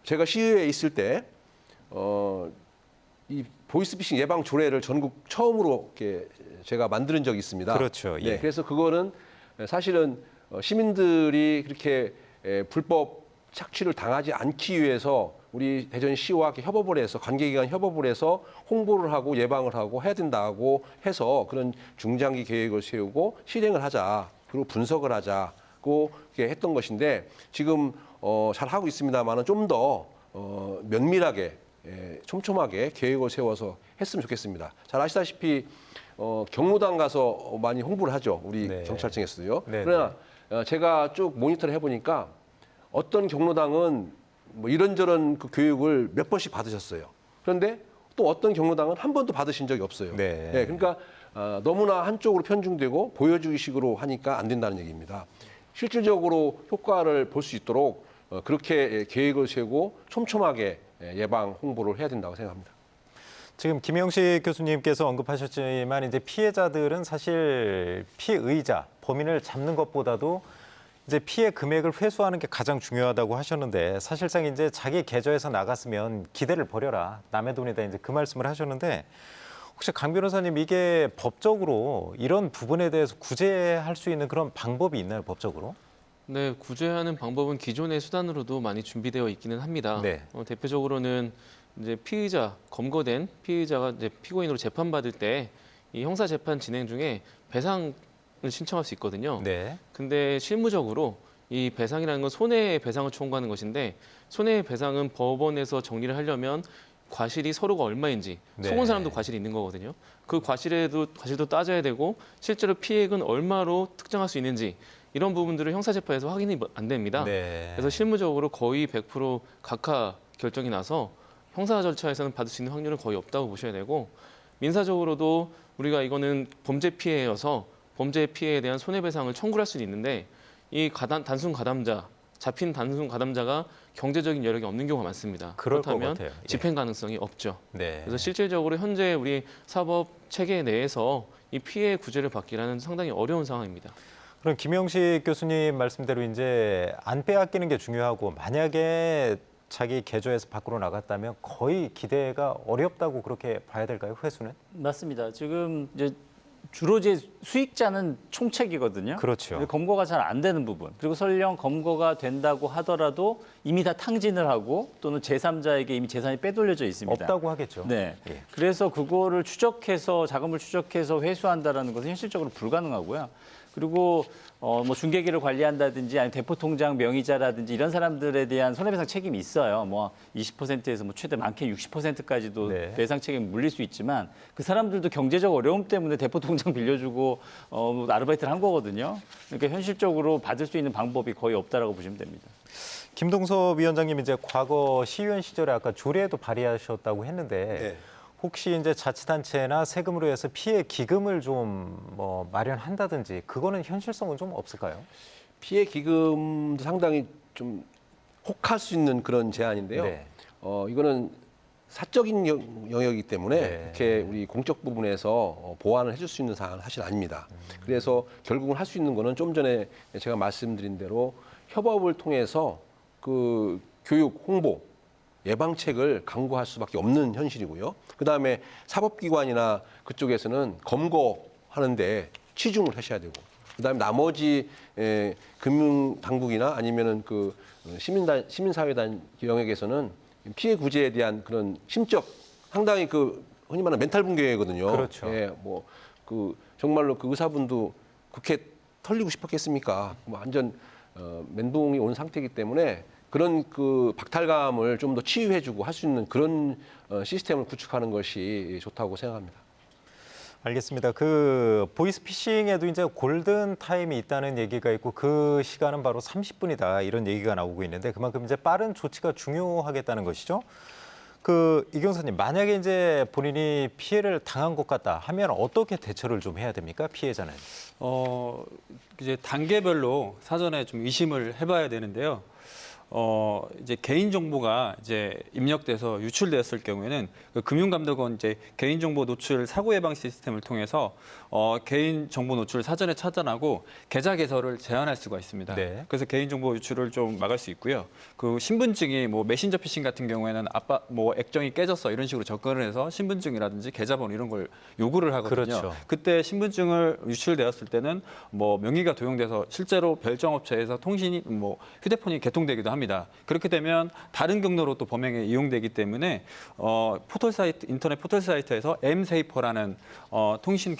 제가 시의회에 있을 때 이 보이스피싱 예방 조례를 전국 처음으로 이렇게 제가 만드는 적이 있습니다. 그렇죠. 예. 네, 그래서 그거는 사실은 시민들이 그렇게 불법 착취를 당하지 않기 위해서 우리 대전시와 이렇게 협업을 해서 관계기관 협업을 해서 홍보를 하고 예방을 하고 해야 된다고 해서 그런 중장기 계획을 세우고 실행을 하자 그리고 분석을 하자고 이렇게 했던 것인데 지금 잘 하고 있습니다만은 좀 더 면밀하게 촘촘하게 계획을 세워서 했으면 좋겠습니다. 잘 아시다시피 경로당 가서 많이 홍보를 하죠. 우리 네. 경찰청에서도요. 네, 그러나 제가 쭉 모니터를 해보니까 어떤 경로당은 이런저런 그 교육을 몇 번씩 받으셨어요. 그런데 또 어떤 경로당은 한 번도 받으신 적이 없어요. 네. 그러니까 너무나 한쪽으로 편중되고 보여주기식으로 하니까 안 된다는 얘기입니다. 실질적으로 효과를 볼 수 있도록 그렇게 계획을 세우고 촘촘하게 예방 홍보를 해야 된다고 생각합니다. 지금 김영식 교수님께서 언급하셨지만 이제 피해자들은 사실 피의자, 범인을 잡는 것보다도 이제 피해 금액을 회수하는 게 가장 중요하다고 하셨는데 사실상 이제 자기 계좌에서 나갔으면 기대를 버려라. 남의 돈이다. 이제 그 말씀을 하셨는데 혹시 강 변호사님 이게 법적으로 이런 부분에 대해서 구제할 수 있는 그런 방법이 있나요, 법적으로? 네, 구제하는 방법은 기존의 수단으로도 많이 준비되어 있기는 합니다. 네. 대표적으로는 이제 피의자, 검거된 피의자가 이제 피고인으로 재판받을 때 이 형사 재판 진행 중에 배상 신청할 수 있거든요. 네. 근데 실무적으로 이 배상이라는 건 손해배상을 청구하는 것인데 손해배상은 법원에서 정리를 하려면 과실이 서로가 얼마인지 네. 속은 사람도 과실이 있는 거거든요. 그 과실도 따져야 되고 실제로 피해액은 얼마로 특정할 수 있는지 이런 부분들을 형사재판에서 확인이 안 됩니다. 네. 그래서 실무적으로 거의 100% 각하 결정이 나서 형사 절차에서는 받을 수 있는 확률은 거의 없다고 보셔야 되고 민사적으로도 우리가 이거는 범죄 피해여서 범죄 피해에 대한 손해배상을 청구를 할 수는 있는데 이 단순 가담자, 잡힌 단순 가담자가 경제적인 여력이 없는 경우가 많습니다. 그럴 것 그렇다면 같아요. 예. 집행 가능성이 없죠. 네. 그래서 실질적으로 현재 우리 사법 체계 내에서 이 피해 구제를 받기라는 상당히 어려운 상황입니다. 그럼 김영식 교수님 말씀대로 이제 안 빼앗기는 게 중요하고 만약에 자기 계좌에서 밖으로 나갔다면 거의 기대가 어렵다고 그렇게 봐야 될까요? 회수는? 맞습니다. 지금 이제 주로 이제 수익자는 총책이거든요. 그렇죠. 근데 검거가 잘 안 되는 부분. 그리고 설령 검거가 된다고 하더라도 이미 다 탕진을 하고 또는 제3자에게 이미 재산이 빼돌려져 있습니다. 없다고 하겠죠. 네. 예. 그래서 그거를 추적해서 자금을 추적해서 회수한다라는 것은 현실적으로 불가능하고요. 그리고 뭐 중개기를 관리한다든지 아니면 대포통장 명의자라든지 이런 사람들에 대한 손해배상 책임이 있어요. 뭐 20%에서 뭐 최대 많게 60%까지도 네. 배상 책임 물릴 수 있지만 그 사람들도 경제적 어려움 때문에 대포통장 빌려주고 뭐 아르바이트를 한 거거든요. 그러니까 현실적으로 받을 수 있는 방법이 거의 없다라고 보시면 됩니다. 김동섭 위원장님 이제 과거 시의원 시절에 아까 조례도 발의하셨다고 했는데 네. 혹시 이제 자치단체나 세금으로 해서 피해 기금을 좀 뭐 마련한다든지 그거는 현실성은 좀 없을까요? 피해 기금도 상당히 좀 혹할 수 있는 그런 제안인데요. 네. 이거는 사적인 영역이기 때문에 네. 이렇게 우리 공적 부분에서 보완을 해줄 수 있는 사항은 사실 아닙니다. 그래서 결국은 할 수 있는 거는 좀 전에 제가 말씀드린 대로 협업을 통해서 그 교육, 홍보, 예방책을 강구할 수밖에 없는 현실이고요. 그다음에 사법기관이나 그쪽에서는 검거하는데 치중을 하셔야 되고, 그다음에 나머지 금융당국이나 아니면은 그 시민사회단 영역에서는 피해 구제에 대한 그런 심적 상당히 그 흔히 말하는 멘탈 붕괴거든요. 그렇죠. 예, 뭐 그 정말로 그 의사분도 그렇게 털리고 싶었겠습니까? 뭐 완전 멘붕이 온 상태이기 때문에 그런 그 박탈감을 좀 더 치유해주고 할 수 있는 그런 시스템을 구축하는 것이 좋다고 생각합니다. 알겠습니다. 그 보이스피싱에도 이제 골든 타임이 있다는 얘기가 있고 그 시간은 바로 30분이다 이런 얘기가 나오고 있는데 그만큼 이제 빠른 조치가 중요하겠다는 것이죠. 그 이경사님 만약에 이제 본인이 피해를 당한 것 같다 하면 어떻게 대처를 좀 해야 됩니까? 피해자는? 이제 단계별로 사전에 좀 의심을 해봐야 되는데요. 이제 개인 정보가 이제 입력돼서 유출되었을 경우에는 그 금융감독원 이제 개인정보 노출 사고 예방 시스템을 통해서 개인 정보 노출을 사전에 차단하고 계좌 개설을 제한할 수가 있습니다. 네. 그래서 개인 정보 유출을 좀 막을 수 있고요. 그 신분증이 뭐 메신저 피싱 같은 경우에는 아빠 뭐 액정이 깨졌어 이런 식으로 접근을 해서 신분증이라든지 계좌번호 이런 걸 요구를 하거든요. 그렇죠. 그때 신분증을 유출되었을 때는 뭐 명의가 도용돼서 실제로 별정업체에서 통신이 뭐 휴대폰이 개통되기도 합니다. 그렇게 되면 다른 경로로 또 범행에 이용되기 때문에 포털 사이트 인터넷 포털 사이트에서 msafer라는 통신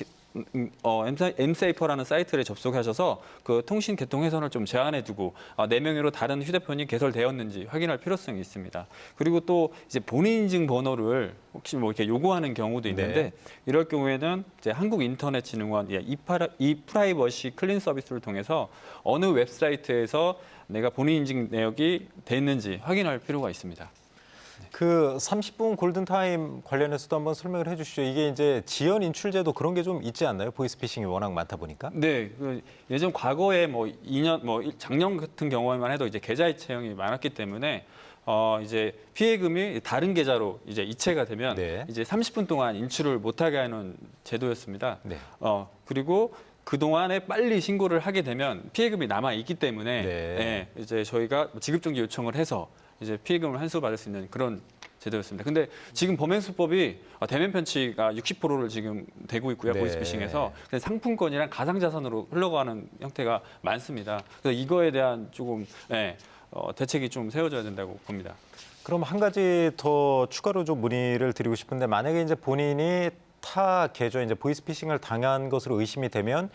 msafer라는 사이트를 접속하셔서 그 통신 개통 훼손을 좀 제한해두고 내 명의로 다른 휴대폰이 개설되었는지 확인할 필요성이 있습니다. 그리고 또 이제 본인 인증 번호를 혹시 뭐 이렇게 요구하는 경우도 있는데 네. 이럴 경우에는 이제 한국인터넷진흥원 이프라이버시 클린 서비스를 통해서 어느 웹사이트에서 내가 본인 인증 내역이 돼 있는지 확인할 필요가 있습니다. 그 30분 골든타임 관련해서도 한번 설명을 해주시죠. 이게 이제 지연 인출제도 그런 게 좀 있지 않나요? 보이스피싱이 워낙 많다 보니까. 네, 그 예전 과거에 뭐 2년, 뭐 작년 같은 경우에만 해도 이제 계좌 이체형이 많았기 때문에 이제 피해금이 다른 계좌로 이제 이체가 되면 네. 이제 30분 동안 인출을 못하게 하는 제도였습니다. 네. 그리고 그 동안에 빨리 신고를 하게 되면 피해금이 남아 있기 때문에 네. 이제 저희가 지급정지 요청을 해서 이제 피해금을 환수받을 수 있는 그런 제도였습니다. 근데 지금 범행수법이 대면 편취가 60%를 지금 되고 있고요. 네. 보이스피싱에서 상품권이랑 가상자산으로 흘러가는 형태가 많습니다. 그래서 이거에 대한 조금 대책이 좀 세워져야 된다고 봅니다. 그럼 한 가지 더 추가로 좀 문의를 드리고 싶은데 만약에 이제 본인이 타 계좌에 이제 보이스피싱을 당한 것으로 의심이 되면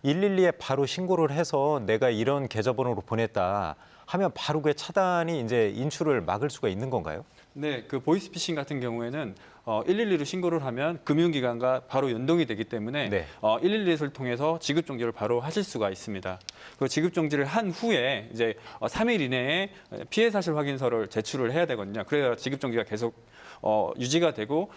112에 바로 신고를 해서 내가 이런 계좌번호로 보냈다 하면 바로 그 차단이 이제 인출을 막을 수가 있는 건가요? 네, 그 보이스피싱 같은 경우에는 112로 신고를 하면 금융기관과 바로 연동이 되기 때문에 네. 112를 통해서 지급 정지를 바로 하실 수가 있습니다. 그 지급 정지를 한 후에 이제 3일 이내에 피해 사실 확인서를 제출을 해야 되거든요. 그래야 지급 정지가 계속 유지가 되고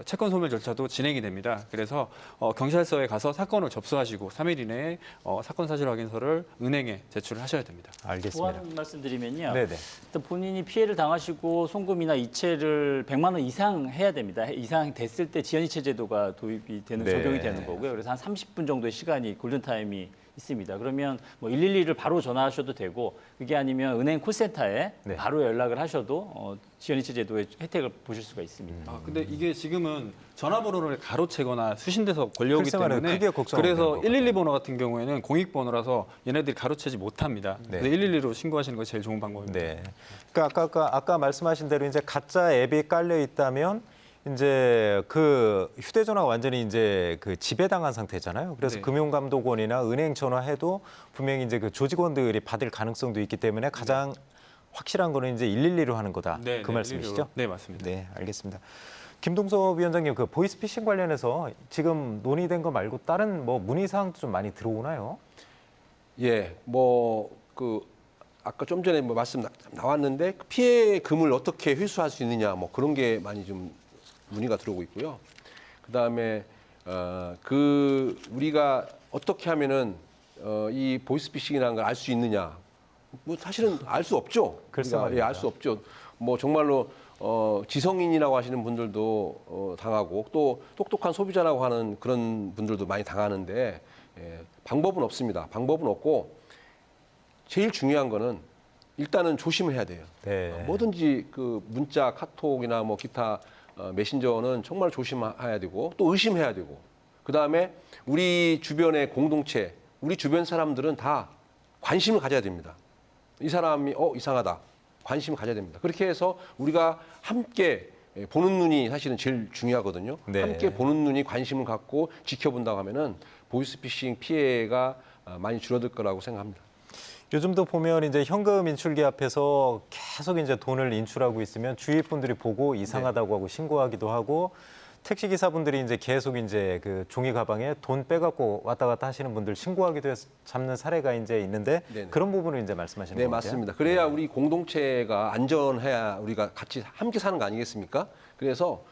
채권 소멸 절차도 진행이 됩니다. 그래서 경찰서에 가서 사건을 접수하시고 3일 이내에 사건 사실 확인서를 은행에 제출을 하셔야 됩니다. 알겠습니다. 보완 말씀드리면요. 네네. 일단 본인이 피해를 당하시고 송금이나 이체를 100만 원 이상 해야 됩니다. 이상 됐을 때 지연이체 제도가 도입이 되는 네. 적용이 되는 거고요. 그래서 한 30분 정도의 시간이 골든 타임이 있습니다. 그러면 뭐 112를 바로 전화하셔도 되고 그게 아니면 은행 콜센터에 네. 바로 연락을 하셔도 지연이체 제도의 혜택을 보실 수가 있습니다. 근데 이게 지금은 전화번호를 가로채거나 수신돼서 걸려오기 글쎄 말이에요. 때문에 크게 걱정하면 그래서 되는 거거든요. 112 번호 같은 경우에는 공익번호라서 얘네들이 가로채지 못합니다. 네. 그래서 112로 신고하시는 것이 제일 좋은 방법입니다. 네. 그러니까 아까 말씀하신 대로 이제 가짜 앱이 깔려 있다면 이제 그 휴대전화가 완전히 이제 그 지배당한 상태잖아요. 그래서 네. 금융감독원이나 은행 전화해도 분명히 이제 그 조직원들이 받을 가능성도 있기 때문에 가장 확실한 거는 이제 112로 하는 거다. 네, 그 말씀이시죠? 112로. 네, 맞습니다. 네, 알겠습니다. 김동섭 위원장님, 그 보이스피싱 관련해서 지금 논의된 거 말고 다른 뭐 문의 사항도 좀 많이 들어오나요? 예, 뭐 그 아까 좀 전에 뭐 말씀 나왔는데 피해금을 어떻게 회수할 수 있느냐 뭐 그런 게 많이 좀 문의가 들어오고 있고요. 그다음에 그 우리가 어떻게 하면은 이 보이스피싱이라는 걸 알 수 있느냐? 뭐 사실은 알 수 없죠. 글쎄 우리가, 예, 알 수 없죠. 뭐 정말로 지성인이라고 하시는 분들도 당하고 또 똑똑한 소비자라고 하는 그런 분들도 많이 당하는데 방법은 없습니다. 방법은 없고 제일 중요한 거는 일단은 조심을 해야 돼요. 네. 뭐든지 그 문자, 카톡이나 뭐 기타 메신저는 정말 조심해야 되고 또 의심해야 되고 그다음에 우리 주변의 공동체, 우리 주변 사람들은 다 관심을 가져야 됩니다. 이 사람이 이상하다. 관심을 가져야 됩니다. 그렇게 해서 우리가 함께 보는 눈이 사실은 제일 중요하거든요. 네. 함께 보는 눈이 관심을 갖고 지켜본다고 하면은 보이스피싱 피해가 많이 줄어들 거라고 생각합니다. 요즘도 보면 이제 현금 인출기 앞에서 계속 이제 돈을 인출하고 있으면 주위 분들이 보고 이상하다고 하고 신고하기도 하고 택시 기사분들이 이제 계속 이제 그 종이 가방에 돈 빼갖고 왔다 갔다 하시는 분들 신고하기도 해서 잡는 사례가 이제 있는데 네네. 그런 부분을 이제 말씀하시는 네, 거죠? 맞습니다. 그래야 우리 공동체가 안전해야 우리가 같이 함께 사는 거 아니겠습니까? 그래서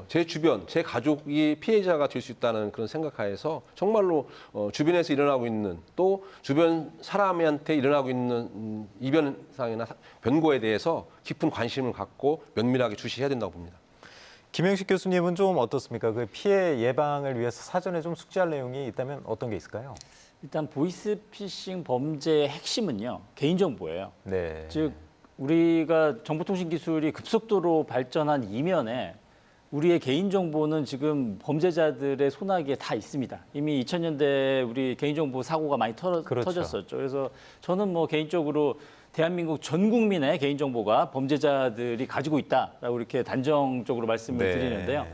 제 주변, 제 가족이 피해자가 될 수 있다는 그런 생각하에서 정말로 주변에서 일어나고 있는 또 주변 사람한테 일어나고 있는 이변상이나 변고에 대해서 깊은 관심을 갖고 면밀하게 주시해야 된다고 봅니다. 김영식 교수님은 좀 어떻습니까? 그 피해 예방을 위해서 사전에 좀 숙지할 내용이 있다면 어떤 게 있을까요? 일단 보이스피싱 범죄의 핵심은요. 개인정보예요. 네. 즉 우리가 정보통신 기술이 급속도로 발전한 이면에 우리의 개인정보는 지금 범죄자들의 손아귀에 다 있습니다. 이미 2000년대 우리 개인정보 사고가 많이 그렇죠. 터졌었죠. 그래서 저는 뭐 개인적으로 대한민국 전 국민의 개인정보가 범죄자들이 가지고 있다라고 이렇게 단정적으로 말씀을 네. 드리는데요.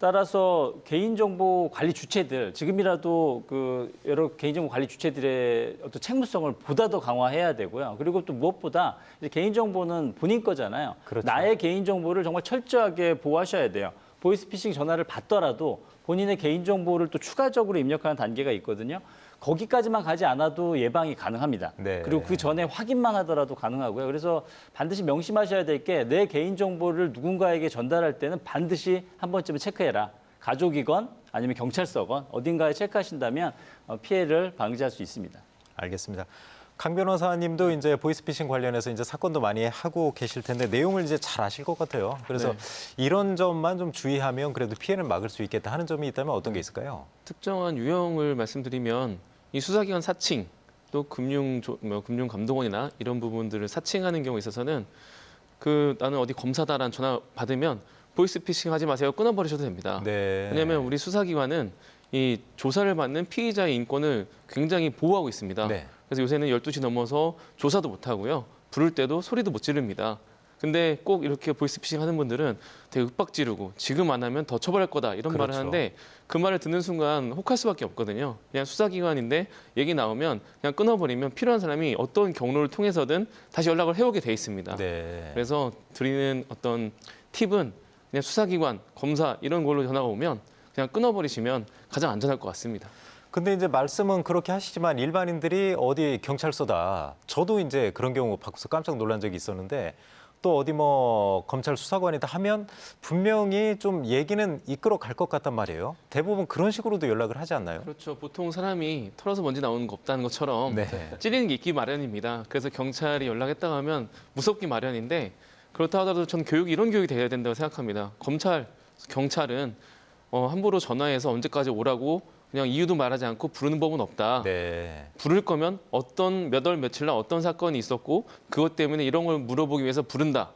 따라서 개인정보 관리 주체들 지금이라도 그 여러 개인정보 관리 주체들의 어떤 책무성을 보다 더 강화해야 되고요. 그리고 또 무엇보다 이제 개인정보는 본인 거잖아요. 그렇죠. 나의 개인정보를 정말 철저하게 보호하셔야 돼요. 보이스피싱 전화를 받더라도 본인의 개인정보를 또 추가적으로 입력하는 단계가 있거든요. 거기까지만 가지 않아도 예방이 가능합니다. 네. 그리고 그 전에 확인만 하더라도 가능하고요. 그래서 반드시 명심하셔야 될 게 내 개인정보를 누군가에게 전달할 때는 반드시 한 번쯤은 체크해라. 가족이건 아니면 경찰서건 어딘가에 체크하신다면 피해를 방지할 수 있습니다. 알겠습니다. 강 변호사님도 이제 보이스피싱 관련해서 이제 사건도 많이 하고 계실 텐데 내용을 이제 잘 아실 것 같아요. 그래서 이런 점만 좀 주의하면 그래도 피해를 막을 수 있겠다 하는 점이 있다면 어떤 게 있을까요? 특정한 유형을 말씀드리면 이 수사기관 사칭 또 금융감독원이나 이런 부분들을 사칭하는 경우에 있어서는 나는 어디 검사다라는 전화 받으면 보이스피싱 하지 마세요. 끊어버리셔도 됩니다. 네. 왜냐하면 우리 수사기관은 이 조사를 받는 피의자의 인권을 굉장히 보호하고 있습니다. 네. 그래서 요새는 12시 넘어서 조사도 못 하고요. 부를 때도 소리도 못 지릅니다. 근데 꼭 이렇게 보이스피싱 하는 분들은 되게 윽박 지르고 지금 안 하면 더 처벌할 거다 이런 말을 그렇죠. 하는데 그 말을 듣는 순간 혹할 수밖에 없거든요. 그냥 수사기관인데 얘기 나오면 그냥 끊어버리면 필요한 사람이 어떤 경로를 통해서든 다시 연락을 해오게 돼 있습니다. 네. 그래서 드리는 어떤 팁은 그냥 수사기관, 검사 이런 걸로 전화가 오면 그냥 끊어버리시면 가장 안전할 것 같습니다. 근데 이제 말씀은 그렇게 하시지만 일반인들이 어디 경찰서다. 저도 이제 그런 경우 받고서 깜짝 놀란 적이 있었는데 또 어디 뭐 검찰 수사관이다 하면 분명히 좀 얘기는 이끌어 갈 것 같단 말이에요. 대부분 그런 식으로도 연락을 하지 않나요? 그렇죠. 보통 사람이 털어서 먼지 나오는 거 없다는 것처럼 네. 찌르는 게 있기 마련입니다. 그래서 경찰이 연락했다고 하면 무섭기 마련인데 그렇다 하더라도 전 교육이 이런 교육이 돼야 된다고 생각합니다. 경찰은 함부로 전화해서 언제까지 오라고 그냥 이유도 말하지 않고 부르는 법은 없다. 네. 부를 거면 어떤 몇 월 며칠 날 어떤 사건이 있었고 그것 때문에 이런 걸 물어보기 위해서 부른다.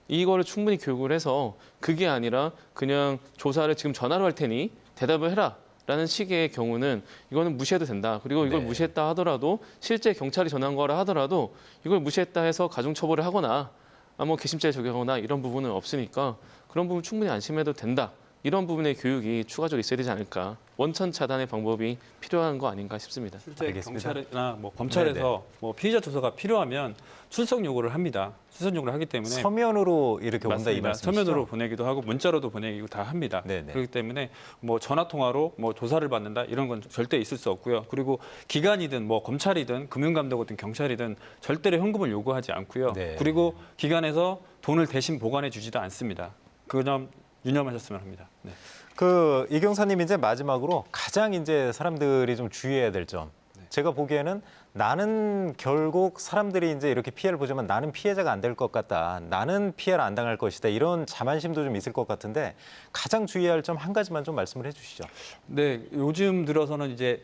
이거를 충분히 교육을 해서 그게 아니라 그냥 조사를 지금 전화로 할 테니 대답을 해라. 라는 식의 경우는 이거는 무시해도 된다. 그리고 이걸 네. 무시했다 하더라도 실제 경찰이 전화한 거라 하더라도 이걸 무시했다 해서 가중처벌을 하거나 뭐 개심죄 적용하거나 이런 부분은 없으니까 그런 부분 충분히 안심해도 된다. 이런 부분의 교육이 추가적으로 있어야 되지 않을까. 원천 차단의 방법이 필요한 거 아닌가 싶습니다. 실제 알겠습니다. 경찰이나 뭐 검찰에서 뭐 피의자 조사가 필요하면 출석 요구를 합니다. 출석 요구를 하기 때문에 서면으로 이렇게 온다 이 맞습니다. 말씀이시죠? 서면으로 보내기도 하고 문자로도 보내기도 다 합니다. 네네. 그렇기 때문에 뭐 전화 통화로 뭐 조사를 받는다 이런 건 절대 있을 수 없고요. 그리고 기관이든 뭐 검찰이든 금융감독이든 경찰이든 절대로 현금을 요구하지 않고요. 네. 그리고 기관에서 돈을 대신 보관해 주지도 않습니다. 그 점 유념하셨으면 합니다. 네. 그 이경사님 이제 마지막으로 가장 이제 사람들이 좀 주의해야 될 점. 제가 보기에는 나는 결국 사람들이 이제 이렇게 피해를 보지만 나는 피해자가 안 될 것 같다. 나는 피해를 안 당할 것이다. 이런 자만심도 좀 있을 것 같은데 가장 주의해야 할 점 한 가지만 좀 말씀을 해주시죠. 네, 요즘 들어서는 이제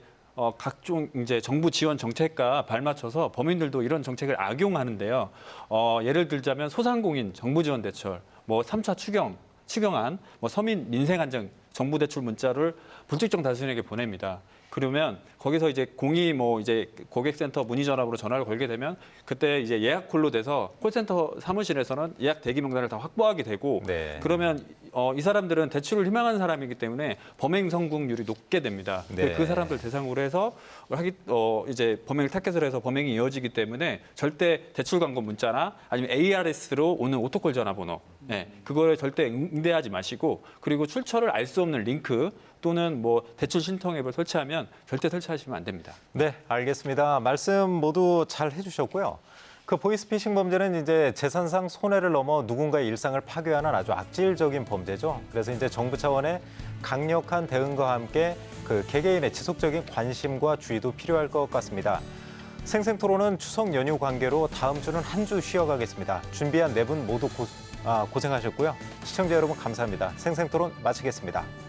각종 이제 정부 지원 정책과 발맞춰서 범인들도 이런 정책을 악용하는데요. 예를 들자면 소상공인 정부 지원 대출, 뭐 3차 추경안, 뭐 서민 민생 안정 정부 대출 문자를 불특정 다수인에게 보냅니다. 그러면 거기서 이제 뭐 이제 고객센터 문의 전화로 전화를 걸게 되면 그때 이제 예약 콜로 돼서 콜센터 사무실에서는 예약 대기 명단을 다 확보하게 되고 네. 그러면 이 사람들은 대출을 희망하는 사람이기 때문에 범행 성공률이 높게 됩니다. 네. 그 사람들 대상으로 해서 이제 범행을 타겟으로 해서 범행이 이어지기 때문에 절대 대출 광고 문자나 아니면 ARS로 오는 오토콜 전화번호, 네, 그거를 절대 응대하지 마시고 그리고 출처를 알 수 없는 링크 또는 뭐 대출 신청 앱을 설치하면 절대 설치하시면 안 됩니다. 네, 알겠습니다. 말씀 모두 잘 해주셨고요. 그 보이스피싱 범죄는 이제 재산상 손해를 넘어 누군가의 일상을 파괴하는 아주 악질적인 범죄죠. 그래서 이제 정부 차원의 강력한 대응과 함께 그 개개인의 지속적인 관심과 주의도 필요할 것 같습니다. 생생토론은 추석 연휴 관계로 다음 주는 한 주 쉬어가겠습니다. 준비한 네 분 모두 고생하셨고요. 시청자 여러분 감사합니다. 생생토론 마치겠습니다.